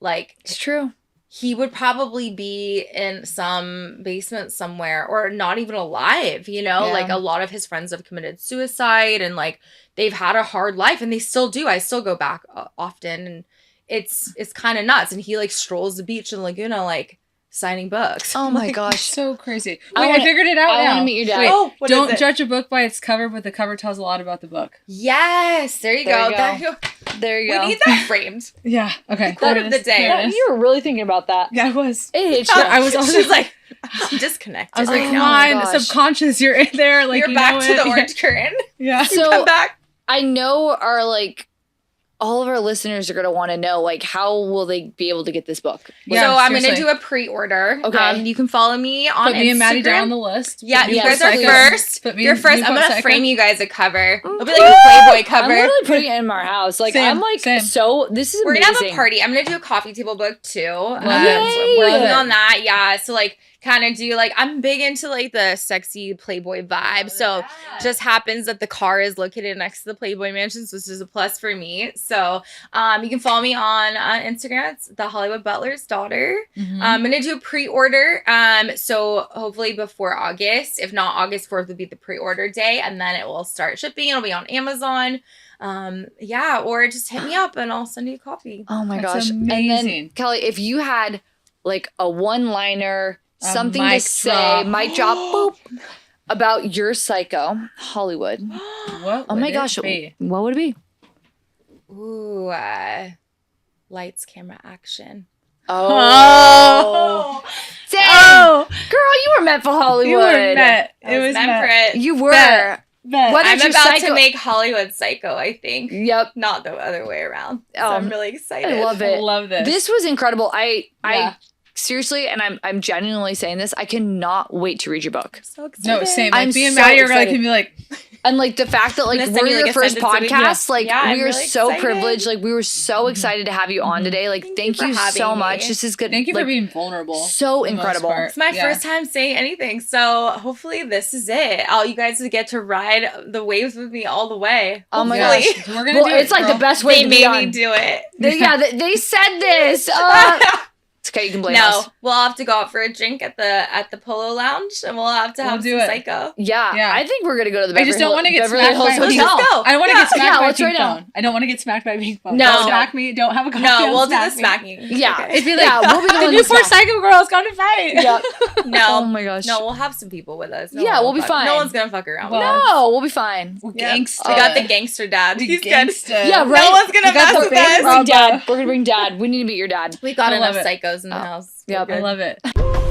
[SPEAKER 1] Like,
[SPEAKER 2] It's true.
[SPEAKER 1] he would probably be in some basement somewhere or not even alive, you know?
[SPEAKER 2] Yeah.
[SPEAKER 1] Like, a lot of his friends have committed suicide and, like, they've had a hard life and they still do. I still go back often and it's kind of nuts. And he, like, strolls the beach in Laguna, like, signing books.
[SPEAKER 2] Oh my
[SPEAKER 1] Like,
[SPEAKER 2] gosh.
[SPEAKER 3] So crazy.
[SPEAKER 2] I
[SPEAKER 3] Wait, I
[SPEAKER 2] wanna-
[SPEAKER 3] figured it out
[SPEAKER 2] I
[SPEAKER 3] now.
[SPEAKER 2] wanna meet your dad.
[SPEAKER 3] Wait,
[SPEAKER 1] Oh, what is
[SPEAKER 3] don't
[SPEAKER 1] it?
[SPEAKER 3] judge a book by its cover, but the cover tells a lot about the book.
[SPEAKER 1] Yes, there you
[SPEAKER 2] There
[SPEAKER 1] go.
[SPEAKER 2] you go.
[SPEAKER 1] There you go.
[SPEAKER 2] There you
[SPEAKER 1] We
[SPEAKER 2] go.
[SPEAKER 1] need that framed.
[SPEAKER 3] Yeah. Okay.
[SPEAKER 1] Quote
[SPEAKER 3] There
[SPEAKER 1] of
[SPEAKER 3] it
[SPEAKER 1] the
[SPEAKER 3] is.
[SPEAKER 1] day.
[SPEAKER 3] There it
[SPEAKER 2] Yeah,
[SPEAKER 3] is.
[SPEAKER 2] you were really thinking about that.
[SPEAKER 3] Yeah, I was.
[SPEAKER 2] It hit
[SPEAKER 1] Oh,
[SPEAKER 2] you.
[SPEAKER 3] I was also-
[SPEAKER 1] She's like, I'm disconnected.
[SPEAKER 3] I was like,
[SPEAKER 1] right
[SPEAKER 3] come
[SPEAKER 1] now.
[SPEAKER 2] my
[SPEAKER 3] on,
[SPEAKER 2] gosh.
[SPEAKER 3] subconscious, you're in there. Like,
[SPEAKER 1] You're
[SPEAKER 3] you
[SPEAKER 1] back
[SPEAKER 3] know
[SPEAKER 1] to
[SPEAKER 3] it.
[SPEAKER 1] the orange curtain.
[SPEAKER 3] Yeah.
[SPEAKER 2] So-
[SPEAKER 1] Come back.
[SPEAKER 2] I know all of our listeners are going to want to know, like, how will they be able to get this book?
[SPEAKER 3] Yeah,
[SPEAKER 1] So I'm going to
[SPEAKER 3] seriously.
[SPEAKER 1] do a pre-order.
[SPEAKER 2] Okay.
[SPEAKER 1] You can follow me on
[SPEAKER 3] Put me and Maddie
[SPEAKER 1] Instagram.
[SPEAKER 3] down on the list.
[SPEAKER 1] Yeah,
[SPEAKER 3] Put
[SPEAKER 1] you
[SPEAKER 3] Newport
[SPEAKER 1] guys are
[SPEAKER 3] Psycho.
[SPEAKER 1] first.
[SPEAKER 3] Put me
[SPEAKER 1] You're
[SPEAKER 3] in
[SPEAKER 1] first. I'm
[SPEAKER 3] Newport
[SPEAKER 1] going to
[SPEAKER 3] Psycho.
[SPEAKER 1] frame you guys a cover. It'll be like a Playboy cover.
[SPEAKER 2] I'm literally putting it in our house. Like,
[SPEAKER 3] Same,
[SPEAKER 2] I'm like,
[SPEAKER 3] same.
[SPEAKER 2] so, this is
[SPEAKER 1] We're
[SPEAKER 2] amazing.
[SPEAKER 1] going to have a party. I'm going to do a coffee table book too.
[SPEAKER 2] Yay!
[SPEAKER 1] We're
[SPEAKER 3] Love
[SPEAKER 1] working
[SPEAKER 3] it.
[SPEAKER 1] on that. Yeah. So, like, kind of do, like, I'm big into, like, the sexy Playboy vibe. So, just happens that the car is located next to the Playboy Mansions, which is a plus for me. So, you can follow me on Instagram. It's the Hollywood Butler's daughter.
[SPEAKER 3] Mhm.
[SPEAKER 1] I'm gonna do a pre-order. So hopefully before August. If not, August 4th would be the pre-order day, and then it will start shipping. It'll be on Amazon. Yeah, or just hit me up and I'll send you a copy.
[SPEAKER 2] Oh my
[SPEAKER 3] That's
[SPEAKER 2] gosh. And then,
[SPEAKER 3] amazing.
[SPEAKER 2] Kelly, if you had, like, a one-liner,
[SPEAKER 3] A
[SPEAKER 2] something to
[SPEAKER 3] mic
[SPEAKER 2] say,
[SPEAKER 3] drop.
[SPEAKER 2] mic drop, boop, about your Psycho, Hollywood.
[SPEAKER 3] What
[SPEAKER 2] Oh my
[SPEAKER 3] would
[SPEAKER 2] gosh.
[SPEAKER 3] it be?
[SPEAKER 2] What would it be?
[SPEAKER 1] Ooh, lights, camera, action.
[SPEAKER 2] Oh. Dang.
[SPEAKER 3] Oh,
[SPEAKER 2] Girl, you were meant for Hollywood.
[SPEAKER 3] you were met.
[SPEAKER 1] I
[SPEAKER 3] It was
[SPEAKER 1] meant
[SPEAKER 3] met.
[SPEAKER 1] for it.
[SPEAKER 2] You were.
[SPEAKER 3] Bet. Bet.
[SPEAKER 2] What
[SPEAKER 1] I'm
[SPEAKER 2] did
[SPEAKER 1] about
[SPEAKER 2] your
[SPEAKER 1] to
[SPEAKER 2] Psycho-
[SPEAKER 1] make Hollywood Psycho, I think.
[SPEAKER 2] Yep.
[SPEAKER 1] Not the other way around. So
[SPEAKER 2] Oh,
[SPEAKER 1] I'm really excited.
[SPEAKER 2] I love
[SPEAKER 3] I
[SPEAKER 2] it.
[SPEAKER 3] love this.
[SPEAKER 2] This was incredible. I
[SPEAKER 3] Yeah.
[SPEAKER 2] seriously, and I'm genuinely saying this, I cannot wait to read your book.
[SPEAKER 1] So excited.
[SPEAKER 3] No, same. Like,
[SPEAKER 2] I'm
[SPEAKER 3] me and
[SPEAKER 2] so
[SPEAKER 3] Maddie are like,
[SPEAKER 2] excited.
[SPEAKER 3] can be like,
[SPEAKER 2] And like the fact that like
[SPEAKER 1] I'm gonna
[SPEAKER 2] we're
[SPEAKER 1] send you,
[SPEAKER 2] your
[SPEAKER 1] like, a
[SPEAKER 2] first
[SPEAKER 1] sentence a week.
[SPEAKER 2] podcast, like
[SPEAKER 1] Yeah, I'm
[SPEAKER 2] we are
[SPEAKER 1] really
[SPEAKER 2] so
[SPEAKER 1] excited.
[SPEAKER 2] privileged. Like we were so excited to have you on today. Like thank
[SPEAKER 1] you
[SPEAKER 2] you
[SPEAKER 1] for having
[SPEAKER 2] so
[SPEAKER 1] me.
[SPEAKER 2] much. This is good.
[SPEAKER 3] thank you
[SPEAKER 2] like,
[SPEAKER 3] for being vulnerable.
[SPEAKER 2] so
[SPEAKER 3] for the most
[SPEAKER 2] incredible.
[SPEAKER 3] part.
[SPEAKER 1] It's my
[SPEAKER 3] Yeah.
[SPEAKER 1] first time saying anything, so hopefully this is it. All you guys get to ride the waves with me all the way.
[SPEAKER 2] Oh my
[SPEAKER 1] Hopefully.
[SPEAKER 2] gosh.
[SPEAKER 3] We're gonna
[SPEAKER 2] Well,
[SPEAKER 3] do it.
[SPEAKER 2] it's like
[SPEAKER 3] girl.
[SPEAKER 2] the best way
[SPEAKER 1] They
[SPEAKER 2] to be
[SPEAKER 1] made
[SPEAKER 2] on.
[SPEAKER 1] me do it.
[SPEAKER 2] They said this. It's okay, you can blame
[SPEAKER 1] No,
[SPEAKER 2] us.
[SPEAKER 1] we'll have to go out for a drink at the Polo Lounge, and we'll have to
[SPEAKER 3] We'll
[SPEAKER 1] have
[SPEAKER 3] do
[SPEAKER 1] some
[SPEAKER 3] it.
[SPEAKER 1] Psycho.
[SPEAKER 2] Yeah,
[SPEAKER 3] Yeah.
[SPEAKER 2] I think we're gonna go to the.
[SPEAKER 3] I just don't want to get smacked by a
[SPEAKER 1] Let's
[SPEAKER 3] pink
[SPEAKER 1] just
[SPEAKER 2] Hotel.
[SPEAKER 1] go.
[SPEAKER 3] I don't want to get smacked
[SPEAKER 2] Yeah,
[SPEAKER 3] by a
[SPEAKER 2] let's
[SPEAKER 3] pink
[SPEAKER 2] right now.
[SPEAKER 3] phone. I don't want to get smacked by a pink phone.
[SPEAKER 1] No.
[SPEAKER 3] Don't smack me. Don't have a coffee.
[SPEAKER 1] No,
[SPEAKER 3] don't
[SPEAKER 1] we'll do the
[SPEAKER 3] smack me.
[SPEAKER 1] smacking.
[SPEAKER 2] Yeah.
[SPEAKER 1] Okay.
[SPEAKER 3] It'd be like,
[SPEAKER 2] Yeah, we'll be the
[SPEAKER 3] the
[SPEAKER 2] one
[SPEAKER 3] Newport
[SPEAKER 2] to smack.
[SPEAKER 3] Psycho girl's gone to fight.
[SPEAKER 2] Yeah.
[SPEAKER 1] No.
[SPEAKER 2] Oh my gosh.
[SPEAKER 1] No, we'll have some people with us.
[SPEAKER 2] Yeah,
[SPEAKER 1] one
[SPEAKER 2] we'll
[SPEAKER 1] will
[SPEAKER 2] be
[SPEAKER 1] fuck-
[SPEAKER 2] fine.
[SPEAKER 1] No one's gonna fuck around.
[SPEAKER 3] Well,
[SPEAKER 1] with us.
[SPEAKER 2] No, we'll be fine.
[SPEAKER 3] We're
[SPEAKER 1] Yeah.
[SPEAKER 3] gangsta.
[SPEAKER 1] We got the gangster dad.
[SPEAKER 3] The
[SPEAKER 1] He's good.
[SPEAKER 3] gangsta.
[SPEAKER 2] Yeah, right.
[SPEAKER 1] No one's gonna
[SPEAKER 3] We got
[SPEAKER 1] mess
[SPEAKER 3] the
[SPEAKER 1] with
[SPEAKER 3] big
[SPEAKER 1] us.
[SPEAKER 3] Rob-
[SPEAKER 2] Dad. We're gonna bring Dad. We need to meet your dad.
[SPEAKER 1] We got
[SPEAKER 3] I
[SPEAKER 1] enough
[SPEAKER 3] love it.
[SPEAKER 1] psychos in the house.
[SPEAKER 2] Yep.
[SPEAKER 1] We're
[SPEAKER 3] I
[SPEAKER 1] good.
[SPEAKER 3] love it.